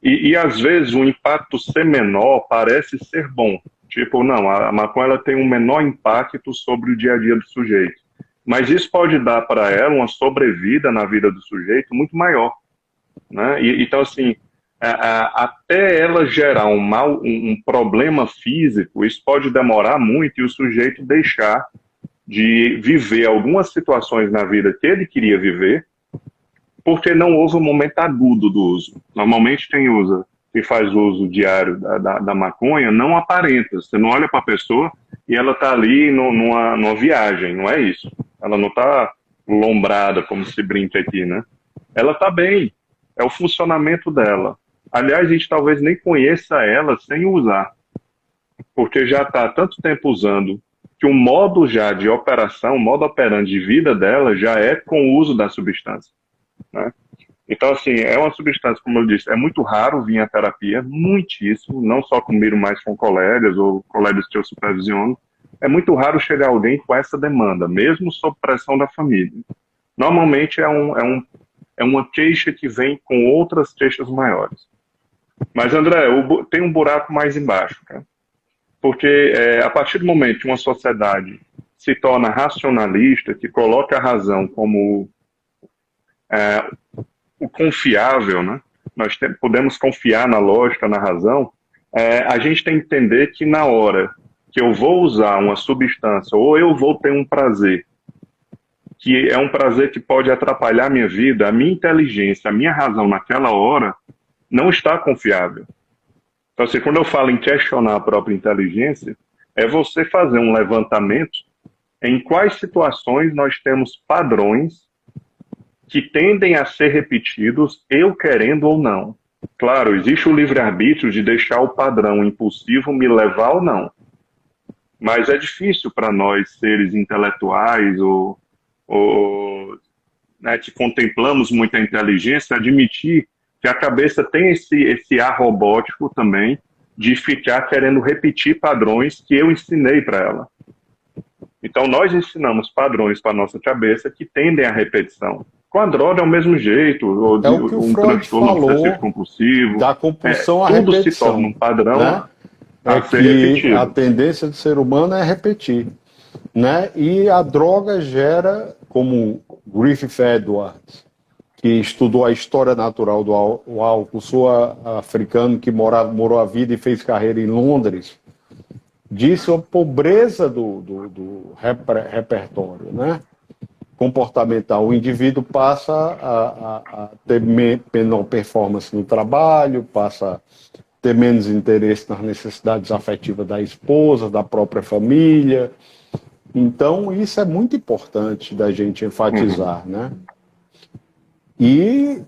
E às vezes o impacto ser menor parece ser bom. Tipo, não, a maconha ela tem um menor impacto sobre o dia a dia do sujeito. Mas isso pode dar para ela uma sobrevida na vida do sujeito muito maior, né? Então, assim, até ela gerar um problema físico, isso pode demorar muito e o sujeito deixar de viver algumas situações na vida que ele queria viver, porque não houve um momento agudo do uso. Normalmente quem faz uso diário da maconha não aparenta. Você não olha para a pessoa e ela está ali numa viagem, não é isso. Ela não está lombrada, como se brinca aqui, né? Ela está bem, é o funcionamento dela. Aliás, a gente talvez nem conheça ela sem usar, porque já está há tanto tempo usando que o modo já de operação, o modo operante de vida dela já é com o uso da substância, né? Então, assim, é uma substância, como eu disse, é muito raro vir à terapia, muitíssimo, não só comigo, mas com colegas ou colegas que eu supervisiono. É muito raro chegar alguém com essa demanda, mesmo sob pressão da família. Normalmente é uma queixa que vem com outras queixas maiores. Mas, André, tem um buraco mais embaixo, cara. Porque a partir do momento que uma sociedade se torna racionalista, que coloca a razão como o confiável, né? Nós podemos confiar na lógica, na razão, a gente tem que entender que na hora que eu vou usar uma substância ou eu vou ter um prazer, que é um prazer que pode atrapalhar a minha vida, a minha inteligência, a minha razão naquela hora, não está confiável. Então, assim, quando eu falo em questionar a própria inteligência, é você fazer um levantamento em quais situações nós temos padrões que tendem a ser repetidos, eu querendo ou não. Claro, existe o livre-arbítrio de deixar o padrão impulsivo me levar ou não. Mas é difícil para nós, seres intelectuais ou né, que contemplamos muita inteligência, admitir que a cabeça tem esse ar robótico também de ficar querendo repetir padrões que eu ensinei para ela. Então, nós ensinamos padrões para a nossa cabeça que tendem à repetição. Com a droga é o mesmo jeito, ou o que o um Freud transtorno falou obsessivo compulsivo. da compulsão à tudo repetição. Se torna um padrão, né? a ser repetido. A tendência do ser humano é repetir, né? E a droga gera, como Griffith Edwards, que estudou a história natural do álcool, sul-africano que morou a vida e fez carreira em Londres, disse a pobreza do repertório, né? Comportamental. O indivíduo passa a ter menor performance no trabalho, passa a ter menos interesse nas necessidades afetivas da esposa, da própria família. Então, isso é muito importante da gente enfatizar, né? E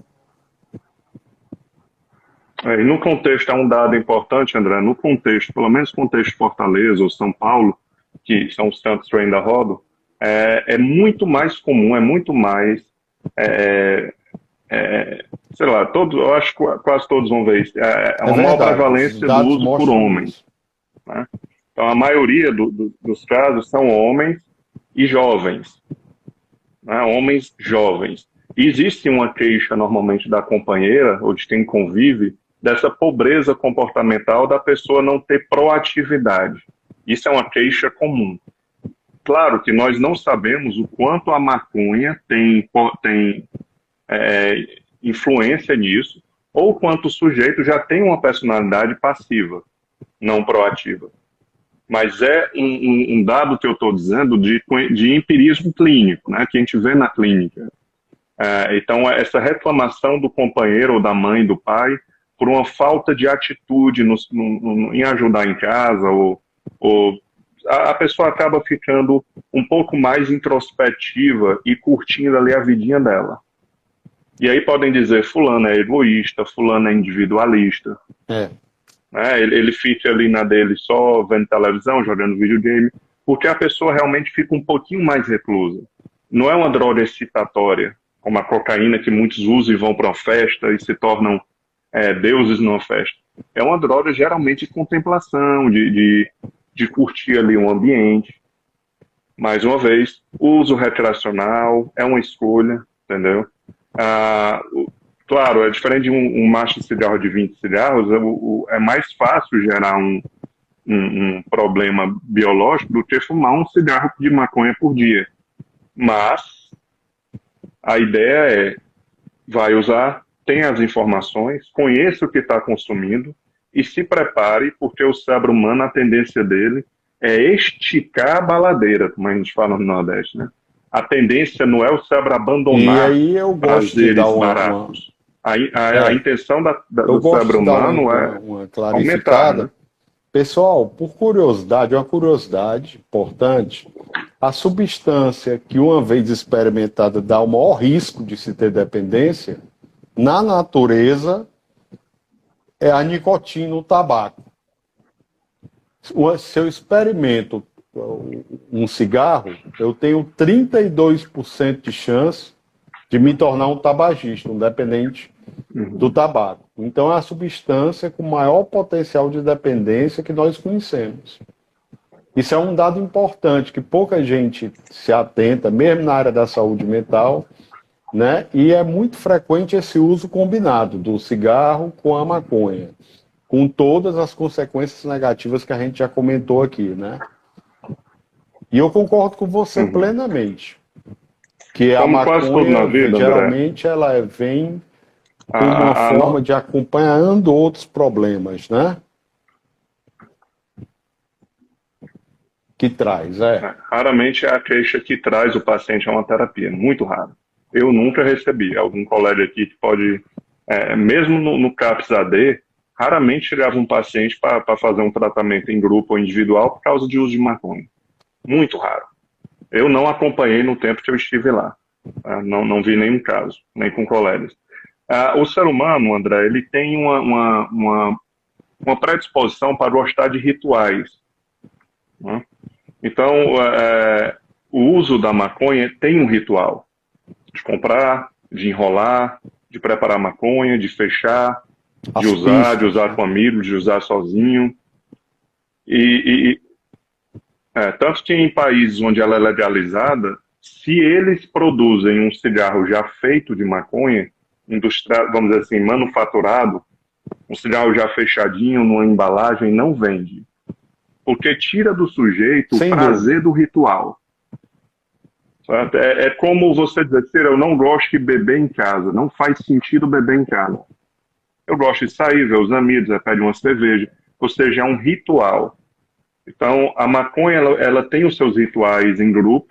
E no contexto, é um dado importante, André, no contexto, pelo menos no contexto de Fortaleza ou São Paulo, que são os tantos que eu ainda rodo, é muito mais comum, é muito mais, é, sei lá, todos, eu acho que quase todos vão ver isso, é uma maior verdade, os prevalência do dados uso por mostram homens, isso. né? Então, a maioria dos casos são homens e jovens, né? Homens jovens. E existe uma queixa, normalmente, da companheira, ou de quem convive, dessa pobreza comportamental da pessoa não ter proatividade. Isso é uma queixa comum. Claro que nós não sabemos o quanto a maconha tem influência nisso, ou quanto o sujeito já tem uma personalidade passiva, não proativa. Mas é um dado que eu estou dizendo de empirismo clínico, né, que a gente vê na clínica. Então, essa reclamação do companheiro ou da mãe, do pai, por uma falta de atitude em ajudar em casa, ou a pessoa acaba ficando um pouco mais introspectiva e curtindo ali a vidinha dela. E aí podem dizer, fulano é egoísta, fulano é individualista. É. Né? Ele fica ali na dele só vendo televisão, jogando videogame, porque a pessoa realmente fica um pouquinho mais reclusa. Não é uma droga excitatória, como a cocaína que muitos usam e vão para uma festa e se tornam deuses numa festa. É uma droga geralmente de contemplação, de curtir ali um ambiente. Mais uma vez, uso recreacional é uma escolha, entendeu? Claro, é diferente de um maço de cigarro de 20 cigarros, é mais fácil gerar um problema biológico do que fumar um cigarro de maconha por dia. Mas a ideia vai usar, tem as informações, conheça o que está consumindo e se prepare, porque o cérebro humano, a tendência dele é esticar a baladeira, como a gente fala no Nordeste, né? A tendência não é o cérebro abandonar E aí eu gosto de dar prazeres baratos. A intenção eu do gosto cérebro de dar humano é uma aumentar, clarificada. né? Pessoal, por curiosidade, uma curiosidade importante, a substância que uma vez experimentada dá o maior risco de se ter dependência, na natureza, é a nicotina, o tabaco. Se eu experimento um cigarro, eu tenho 32% de chance de me tornar um tabagista, um dependente do tabaco. Então, é a substância com maior potencial de dependência que nós conhecemos. Isso é um dado importante, que pouca gente se atenta, mesmo na área da saúde mental, né? E é muito frequente esse uso combinado do cigarro com a maconha, com todas as consequências negativas que a gente já comentou aqui, né? E eu concordo com você plenamente, que a Como quase tudo na maconha, vida, André, geralmente, ela vem com uma forma de acompanhando outros problemas, né? Que traz, raramente é a queixa que traz o paciente a uma terapia, muito raro. Eu nunca recebi. Algum colega aqui que pode, mesmo no CAPS AD, raramente chegava um paciente para fazer um tratamento em grupo ou individual por causa de uso de maconha. Muito raro. Eu não acompanhei no tempo que eu estive lá. Não vi nenhum caso, nem com colegas. O ser humano, André, ele tem uma predisposição para gostar de rituais, né? Então, o uso da maconha tem um ritual de comprar, de enrolar, de preparar maconha, de fechar, de usar com amigo, de usar sozinho. Tanto que em países onde ela é legalizada, se eles produzem um cigarro já feito de maconha, industrial, vamos dizer assim, manufaturado, um cigarro já fechadinho, numa embalagem, não vende. Porque tira do sujeito o prazer do ritual. É como você dizer, eu não gosto de beber em casa, não faz sentido beber em casa. Eu gosto de sair, ver os amigos, pedir uma cerveja, ou seja, é um ritual. Então, a maconha, ela tem os seus rituais em grupo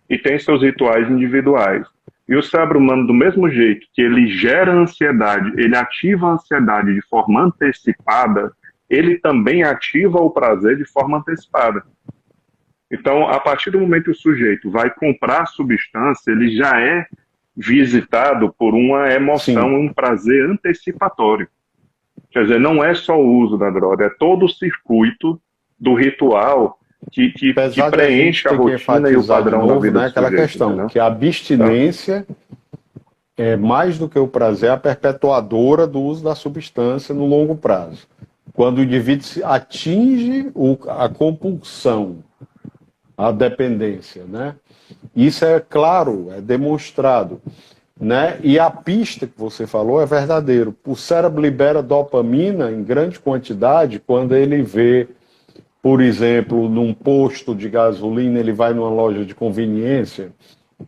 e tem seus rituais individuais. E o cérebro humano, do mesmo jeito que ele gera ansiedade, ele ativa a ansiedade de forma antecipada, ele também ativa o prazer de forma antecipada. Então, a partir do momento que o sujeito vai comprar a substância, ele já é visitado por uma emoção, Sim. um prazer antecipatório. Quer dizer, não é só o uso da droga, é todo o circuito do ritual que Apesar de a gente preenche a ter que rotina e o enfatizar de padrão da novo, vida né, do aquela sujeito, questão, entendeu? que a Tá. abstinência é mais do que o prazer, a perpetuadora do uso da substância no longo prazo. Quando o indivíduo atinge a compulsão, a dependência, né? Isso é claro, é demonstrado, né? E a pista que você falou é verdadeiro. O cérebro libera dopamina em grande quantidade quando ele vê, por exemplo, num posto de gasolina, ele vai numa loja de conveniência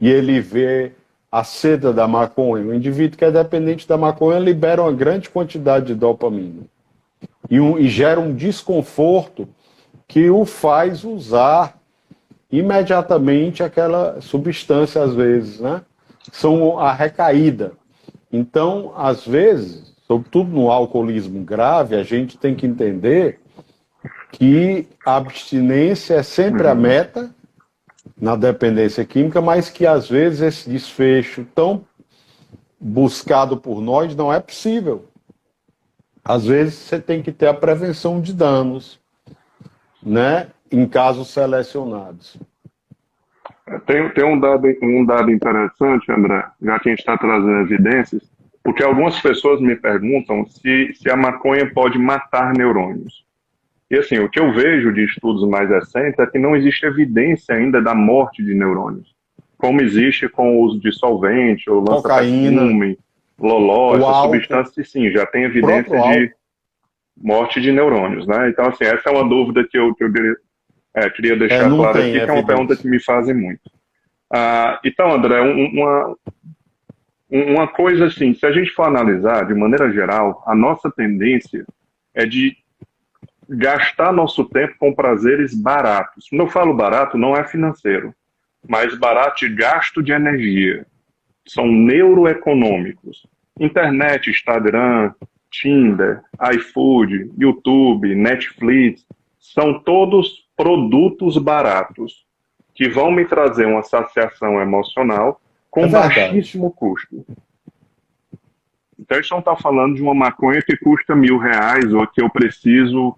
e ele vê a seda da maconha. O indivíduo que é dependente da maconha libera uma grande quantidade de dopamina e gera um desconforto que o faz usar imediatamente aquela substância, às vezes, né? São a recaída. Então, às vezes, sobretudo no alcoolismo grave, a gente tem que entender que a abstinência é sempre a meta na dependência química, mas que às vezes esse desfecho tão buscado por nós não é possível. Às vezes você tem que ter a prevenção de danos, né? Em casos selecionados. Tem um dado interessante, André, já que a gente está trazendo evidências, porque algumas pessoas me perguntam se a maconha pode matar neurônios. E assim, o que eu vejo de estudos mais recentes é que não existe evidência ainda da morte de neurônios, como existe com o uso de solvente, ou Cocaína, lança-perfume, loló, o essas álcool, substâncias, sim, já tem o próprio evidência de álcool. morte de neurônios, né? Então, assim, essa é uma dúvida que eu queria deixar Não claro tem aqui, que é uma pergunta evidência. que me fazem muito. Então, André, uma coisa assim, se a gente for analisar de maneira geral, a nossa tendência é de gastar nosso tempo com prazeres baratos. Quando eu falo barato, não é financeiro, mas barato de gasto de energia. São neuroeconômicos. Internet, Instagram, Tinder, iFood, YouTube, Netflix, são todos produtos baratos que vão me trazer uma saciação emocional É com verdade. baixíssimo custo. Então, a gente não está falando de uma maconha que custa R$ 1.000 ou que eu preciso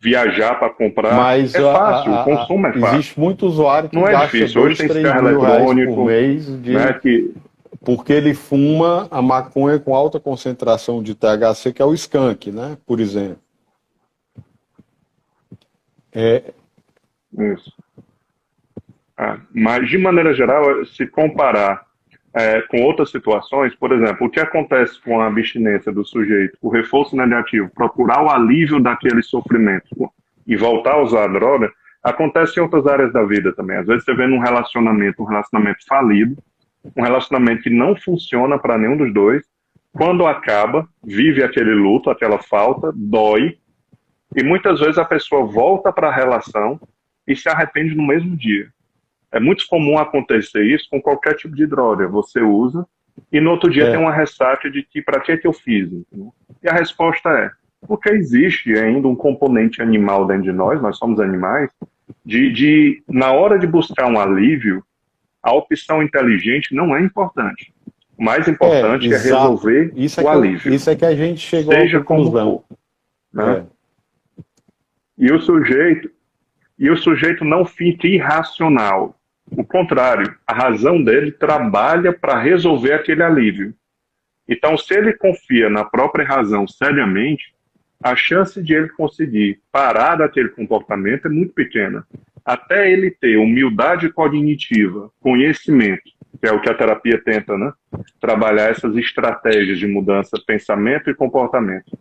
viajar para comprar. Mas É fácil, o consumo é fácil. existe muito usuário que Não é gasta difícil. Hoje 2, tem 3 cigarro mil reais por eletrônico, mês né, porque ele fuma a maconha com alta concentração de THC, que é o skunk, né? Por exemplo. isso. Mas, de maneira geral, se comparar com outras situações, por exemplo, o que acontece com a abstinência do sujeito, o reforço negativo, procurar o alívio daquele sofrimento e voltar a usar a droga, acontece em outras áreas da vida também. Às vezes você vê num relacionamento, um relacionamento falido, um relacionamento que não funciona para nenhum dos dois, quando acaba, vive aquele luto, aquela falta, dói, e muitas vezes a pessoa volta para a relação e se arrepende no mesmo dia. É muito comum acontecer isso com qualquer tipo de droga. Você usa e no outro dia tem uma ressaca de que para que eu fiz? Entendeu? E a resposta é porque existe ainda um componente animal dentro de nós somos animais, na hora de buscar um alívio, a opção inteligente não é importante. O mais importante é Exato. resolver o alívio, Isso é que a gente chegou à seja como conclusão. for. Né? E o sujeito não fica irracional. O contrário, a razão dele trabalha para resolver aquele alívio. Então, se ele confia na própria razão seriamente, a chance de ele conseguir parar daquele comportamento é muito pequena. Até ele ter humildade cognitiva, conhecimento, que é o que a terapia tenta, né? Trabalhar essas estratégias de mudança, pensamento e comportamento.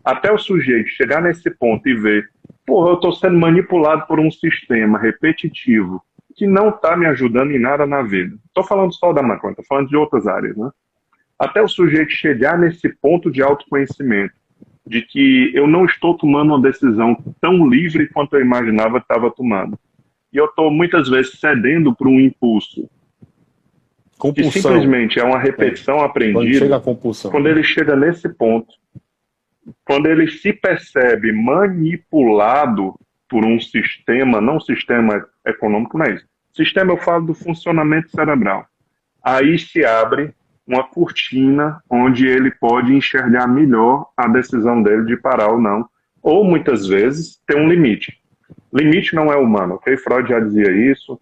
Até o sujeito chegar nesse ponto e ver, porra, eu estou sendo manipulado por um sistema repetitivo que não está me ajudando em nada na vida. Estou falando só da maconha, estou falando de outras áreas, né? Até o sujeito chegar nesse ponto de autoconhecimento, de que eu não estou tomando uma decisão tão livre quanto eu imaginava que estava tomando. E eu estou muitas vezes cedendo para um impulso, que Compulsão. simplesmente é uma repetição Quando aprendida. chega a compulsão. Quando ele chega nesse ponto, quando ele se percebe manipulado por um sistema, não sistema econômico, mas sistema, eu falo do funcionamento cerebral. Aí se abre uma cortina onde ele pode enxergar melhor a decisão dele de parar ou não. Ou, muitas vezes, ter um limite. Limite não é humano, ok? Freud já dizia isso.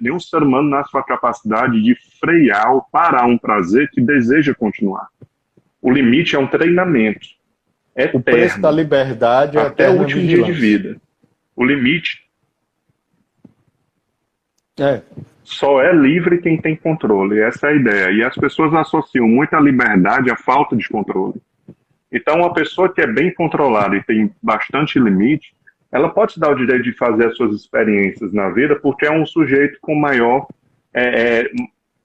Nenhum ser humano nasce com a capacidade de frear ou parar um prazer que deseja continuar. O limite é um treinamento eterno. O preço da liberdade é até o último dia de vida. O limite só é livre quem tem controle. Essa é a ideia. E as pessoas associam muito a liberdade à falta de controle. Então, uma pessoa que é bem controlada e tem bastante limite, ela pode se dar o direito de fazer as suas experiências na vida porque é um sujeito com maior...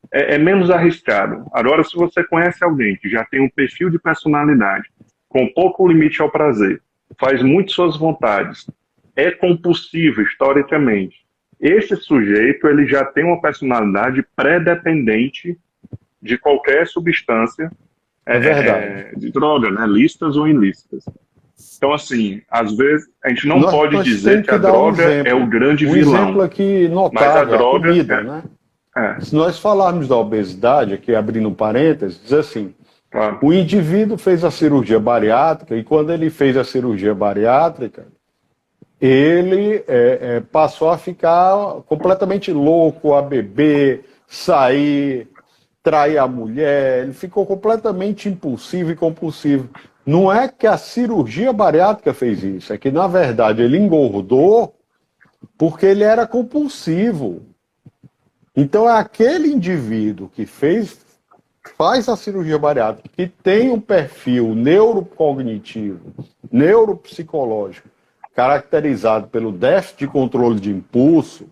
É menos arriscado. Agora, se você conhece alguém que já tem um perfil de personalidade, com pouco limite ao prazer, faz muito suas vontades, é compulsivo historicamente, esse sujeito ele já tem uma personalidade pré-dependente de qualquer substância de droga, né? Lícitas ou ilícitas. Então, assim, às vezes a gente não pode dizer que a droga é o grande vilão. Um exemplo aqui notável, mas a droga comida, né? Se nós falarmos da obesidade, aqui abrindo um parênteses, diz assim, claro. O indivíduo fez a cirurgia bariátrica e quando ele fez a cirurgia bariátrica, ele passou a ficar completamente louco, a beber, sair, trair a mulher, ele ficou completamente impulsivo e compulsivo. Não é que a cirurgia bariátrica fez isso, é que, na verdade, ele engordou porque ele era compulsivo. Então, é aquele indivíduo que faz a cirurgia bariátrica, que tem um perfil neurocognitivo, neuropsicológico, caracterizado pelo déficit de controle de impulso,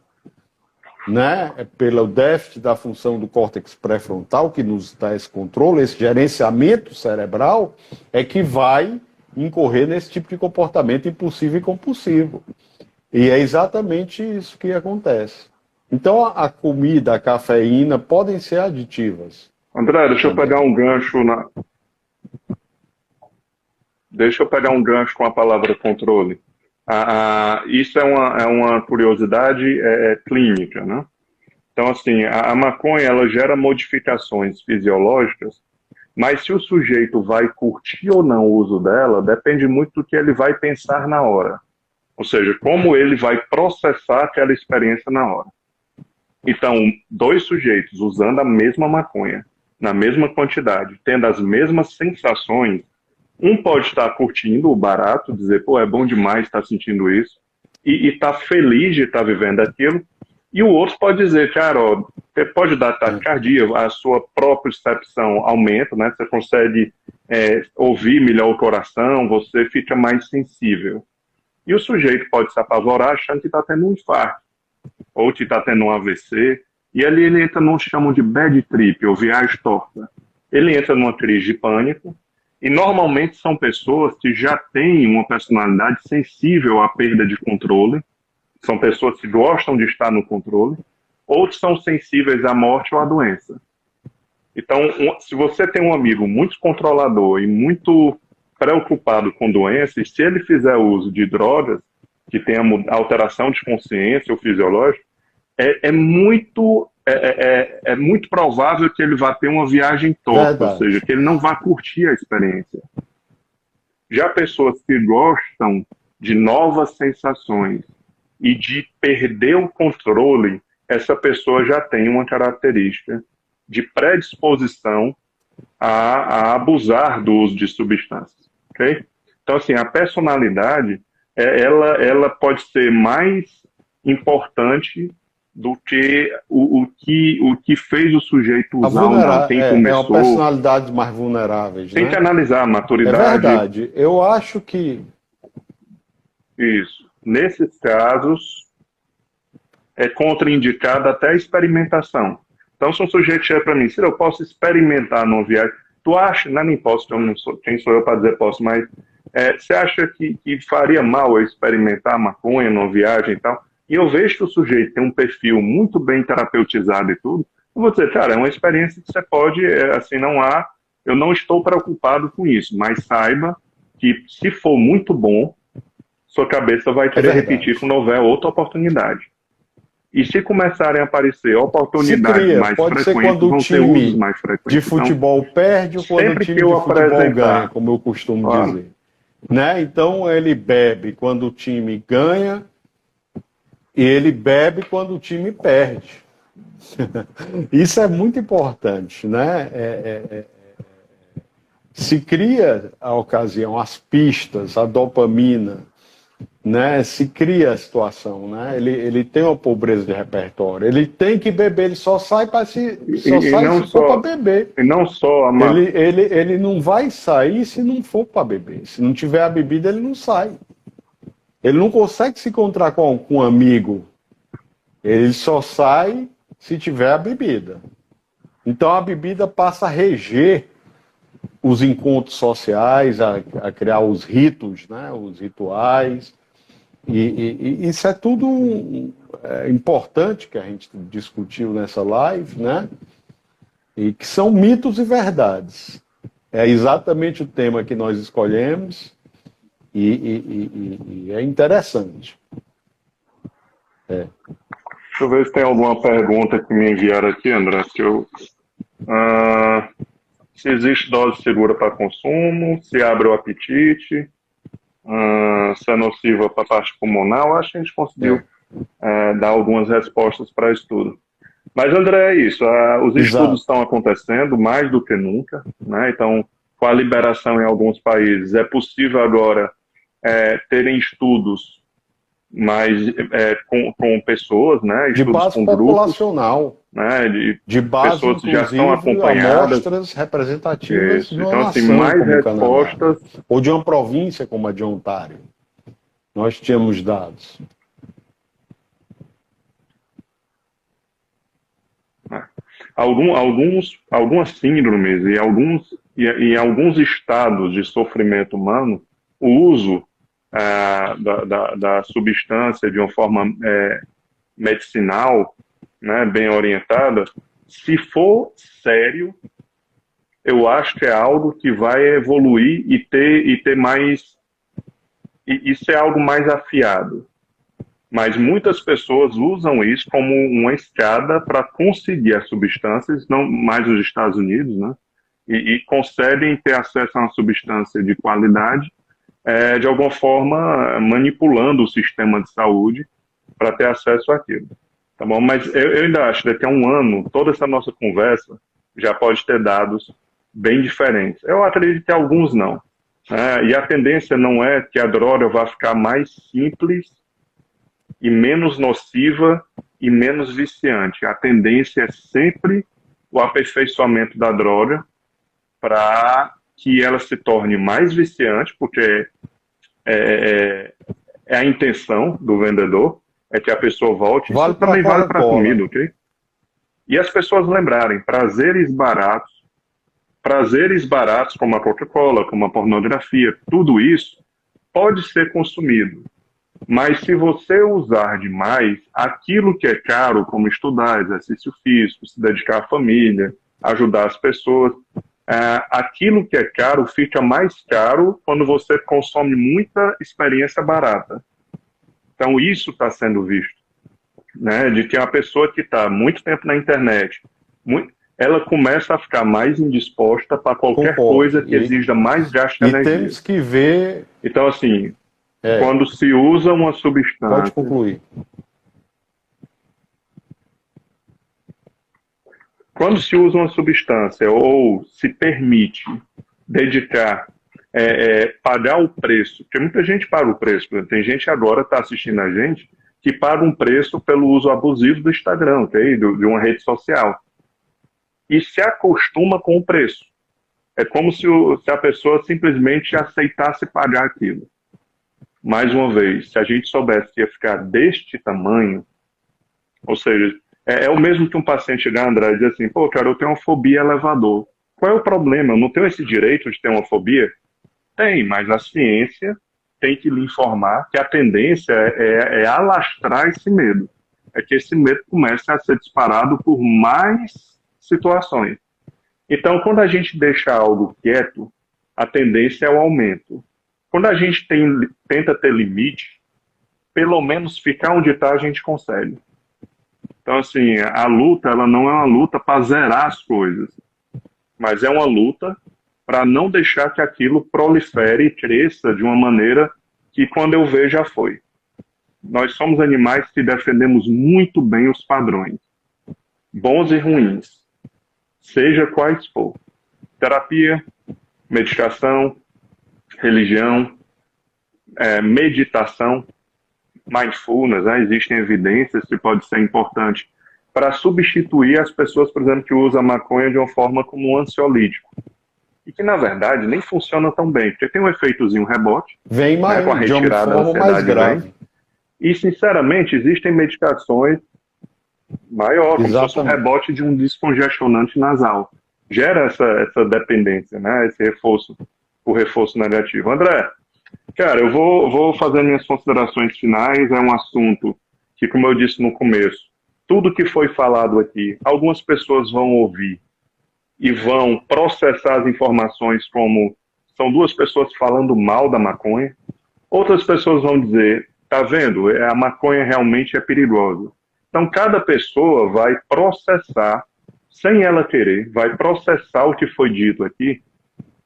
né, pelo déficit da função do córtex pré-frontal, que nos dá esse controle, esse gerenciamento cerebral, é que vai incorrer nesse tipo de comportamento impulsivo e compulsivo. E é exatamente isso que acontece. Então, a comida, a cafeína, podem ser aditivas. André, deixa eu pegar um gancho Deixa eu pegar um gancho com a palavra controle. Isso é uma curiosidade clínica, né? Então, assim, a maconha, ela gera modificações fisiológicas, mas se o sujeito vai curtir ou não o uso dela, depende muito do que ele vai pensar na hora. Ou seja, como ele vai processar aquela experiência na hora. Então, dois sujeitos usando a mesma maconha, na mesma quantidade, tendo as mesmas sensações, um pode estar curtindo o barato, dizer, pô, é bom demais estar sentindo isso, e estar feliz de estar vivendo aquilo, e o outro pode dizer, cara, ó, você pode dar taquicardia, a sua própria percepção aumenta, né? Você consegue ouvir melhor o coração, você fica mais sensível. E o sujeito pode se apavorar achando que está tendo um infarto, ou que está tendo um AVC, e ali ele entra num que chamam de bad trip, ou viagem torta. Ele entra numa crise de pânico, e normalmente são pessoas que já têm uma personalidade sensível à perda de controle, são pessoas que gostam de estar no controle, outros são sensíveis à morte ou à doença. Então, se você tem um amigo muito controlador e muito preocupado com doenças, se ele fizer uso de drogas que tenha alteração de consciência ou fisiológica, é muito provável que ele vá ter uma viagem torta, ou seja, que ele não vá curtir a experiência. Já pessoas que gostam de novas sensações e de perder o controle, essa pessoa já tem uma característica de predisposição a abusar do uso de substâncias. Okay? Então, assim, a personalidade, ela pode ser mais importante do que o que fez o sujeito usar ou não, quem começou. É uma personalidade mais vulnerável. Tem que analisar a maturidade. É verdade. Eu acho que... Isso. Nesses casos, é contraindicada até a experimentação. Então, se um sujeito chega para mim, se eu posso experimentar numa viagem, Tu acha, não posso, eu não sou, quem sou eu para dizer posso, mas você acha que faria mal eu experimentar maconha numa viagem e tal? E eu vejo que o sujeito tem um perfil muito bem terapeutizado e tudo, eu vou dizer, cara, é uma experiência que você pode, assim, eu não estou preocupado com isso, mas saiba que se for muito bom, sua cabeça vai querer repetir quando houver outra oportunidade. E se começarem a aparecer oportunidades mais pode ser frequentes, quando o vão ter usos time mais frequentes. de futebol perde ou quando o sempre time que eu de futebol apresentar- ganha, como eu costumo dizer. Né? Então ele bebe quando o time ganha e ele bebe quando o time perde. Isso é muito importante, né? Se cria a ocasião, as pistas, a dopamina, né? Se cria a situação, né? Ele tem uma pobreza de repertório, ele tem que beber, ele só sai para se for para beber. E não só ele não vai sair se não for para beber. Se não tiver a bebida, ele não sai. Ele não consegue se encontrar com um amigo. Ele só sai se tiver a bebida. Então a bebida passa a reger os encontros sociais, a criar os ritos, né? Os rituais. E isso é tudo importante que a gente discutiu nessa live, né? E que são mitos e verdades. É exatamente o tema que nós escolhemos e é interessante. Deixa eu ver se tem alguma pergunta que me enviaram aqui, André. Se existe dose segura para consumo, se abre o apetite, se é nociva para a parte pulmonar. Acho que a gente conseguiu dar algumas respostas para isso tudo. Mas, André, é isso. Os estudos estão acontecendo mais do que nunca, né? Então, com a liberação em alguns países, é possível agora terem estudos com pessoas, né? Estudos de base com populacional, né? De base, pessoas que já estão acompanhadas, amostras representativas de uma então, assim, nação mais como respostas, o Canadá, ou de uma província como a de Ontário. Nós tínhamos dados. Algumas síndromes e em alguns estados de sofrimento humano, o uso da substância de uma forma medicinal, né, bem orientada, se for sério, eu acho que é algo que vai evoluir e ter mais, e ser algo mais afiado. Mas muitas pessoas usam isso como uma escada para conseguir as substâncias, não mais nos Estados Unidos, né? E conseguem ter acesso a uma substância de qualidade, de alguma forma manipulando o sistema de saúde para ter acesso àquilo. Tá bom? Mas eu ainda acho que daqui a um ano, toda essa nossa conversa já pode ter dados bem diferentes. Eu acredito que alguns não. E a tendência não é que a droga vá ficar mais simples e menos nociva e menos viciante. A tendência é sempre o aperfeiçoamento da droga para que ela se torne mais viciante, porque é a intenção do vendedor, é que a pessoa volte. Isso também vale para a comida, ok? E as pessoas lembrarem, prazeres baratos como a Coca-Cola, como a pornografia, tudo isso pode ser consumido. Mas se você usar demais, aquilo que é caro, como estudar, exercício físico, se dedicar à família, ajudar as pessoas, aquilo que é caro fica mais caro quando você consome muita experiência barata. Então isso está sendo visto, né? De que a pessoa que está muito tempo na internet, ela começa a ficar mais indisposta para qualquer coisa que exija mais gasto de energia. E temos que ver... Então, assim... Quando se usa uma substância... Pode concluir. Quando se usa uma substância ou se permite dedicar, pagar o preço, porque muita gente paga o preço, tem gente agora que está assistindo a gente que paga um preço pelo uso abusivo do Instagram, okay? De uma rede social. E se acostuma com o preço. É como se a pessoa simplesmente aceitasse pagar aquilo. Mais uma vez, se a gente soubesse que ia ficar deste tamanho, ou seja, é o mesmo que um paciente chegar, André, e dizer assim, pô, cara, eu tenho uma fobia elevador. Qual é o problema? Eu não tenho esse direito de ter uma fobia? Tem, mas a ciência tem que lhe informar que a tendência é alastrar esse medo. É que esse medo comece a ser disparado por mais situações. Então, quando a gente deixa algo quieto, a tendência é o aumento. Quando a gente tenta ter limite, pelo menos ficar onde está a gente consegue. Então, assim, a luta, ela não é uma luta para zerar as coisas, mas é uma luta para não deixar que aquilo prolifere e cresça de uma maneira que, quando eu ver, já foi. Nós somos animais que defendemos muito bem os padrões, bons e ruins, seja quais for. Terapia, medicação, religião, meditação, mindfulness, né? Existem evidências que pode ser importante para substituir as pessoas, por exemplo, que usam a maconha de uma forma como um ansiolítico. E que, na verdade, nem funciona tão bem, porque tem um efeitozinho rebote, Vem mais, com a retirada da ansiedade mais grave. E, sinceramente, existem medicações maior, como se fosse um Exatamente. rebote de um descongestionante nasal. Gera essa dependência, né? O reforço negativo. André, cara, eu vou fazer minhas considerações finais. É um assunto que, como eu disse no começo, tudo que foi falado aqui, algumas pessoas vão ouvir e vão processar as informações como são duas pessoas falando mal da maconha. Outras pessoas vão dizer, tá vendo, a maconha realmente é perigosa. Então, cada pessoa vai processar, sem ela querer, vai processar o que foi dito aqui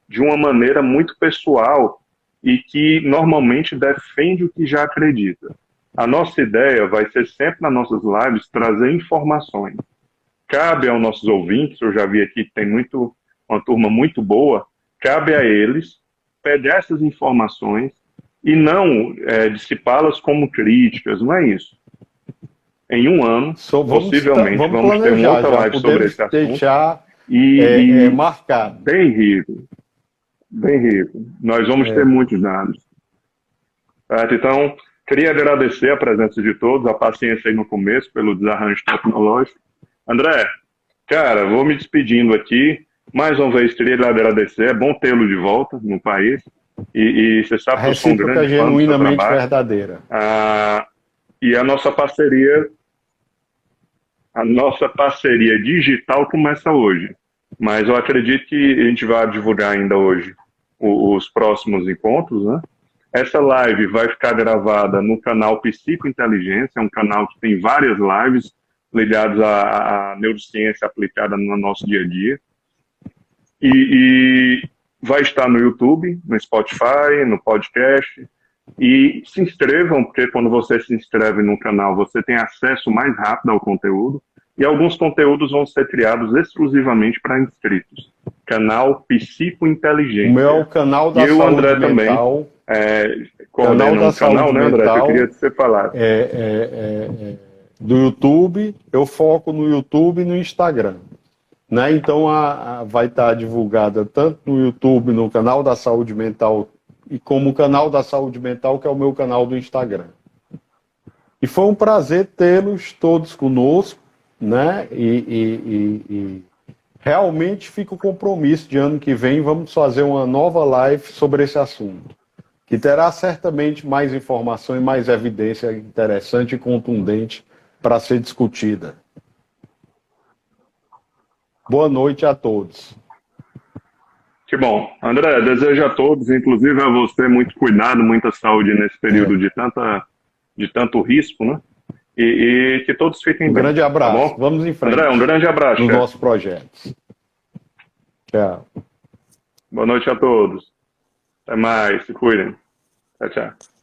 de uma maneira muito pessoal e que normalmente defende o que já acredita. A nossa ideia vai ser sempre nas nossas lives trazer informações. Cabe aos nossos ouvintes, eu já vi aqui que tem uma turma muito boa, cabe a eles pegar essas informações e não dissipá-las como críticas, não é isso. Em um ano, possivelmente, vamos ter uma outra live sobre esse assunto. Deixar marcado. Bem rico. Bem rico. Nós vamos ter muitos dados. Certo? Então, queria agradecer a presença de todos, a paciência aí no começo, pelo desarranjo tecnológico. André, cara, vou me despedindo aqui. Mais uma vez, queria lhe agradecer. É bom tê-lo de volta no país. E você sabe que eu sou um grande fã do seu genuinamente trabalho. Verdadeira. E a nossa parceria digital começa hoje. Mas eu acredito que a gente vai divulgar ainda hoje os próximos encontros, né? Essa live vai ficar gravada no canal Psicointeligência, é um canal que tem várias lives ligadas à neurociência aplicada no nosso dia a dia. E vai estar no YouTube, no Spotify, no podcast. E se inscrevam, porque quando você se inscreve no canal, você tem acesso mais rápido ao conteúdo. E alguns conteúdos vão ser criados exclusivamente para inscritos. Canal Psicointeligência. O meu é o canal da saúde André mental. Coordena um canal, né, André? Que eu queria que você falasse. Do YouTube, eu foco no YouTube e no Instagram. Né? Então, vai estar divulgada tanto no YouTube, no canal da saúde mental, e como o canal da saúde mental, que é o meu canal do Instagram. E foi um prazer tê-los todos conosco, né? E realmente fica o compromisso de ano que vem, vamos fazer uma nova live sobre esse assunto, que terá certamente mais informação e mais evidência interessante e contundente para ser discutida. Boa noite a todos. Que bom. André, desejo a todos, inclusive a você, muito cuidado, muita saúde nesse período de tanto risco, né? E que todos fiquem bem. Um grande abraço. Tá bom? Vamos em frente. André, um grande abraço. Nos nossos projetos. Tchau. Boa noite a todos. Até mais. Se cuidem. Tchau, tchau.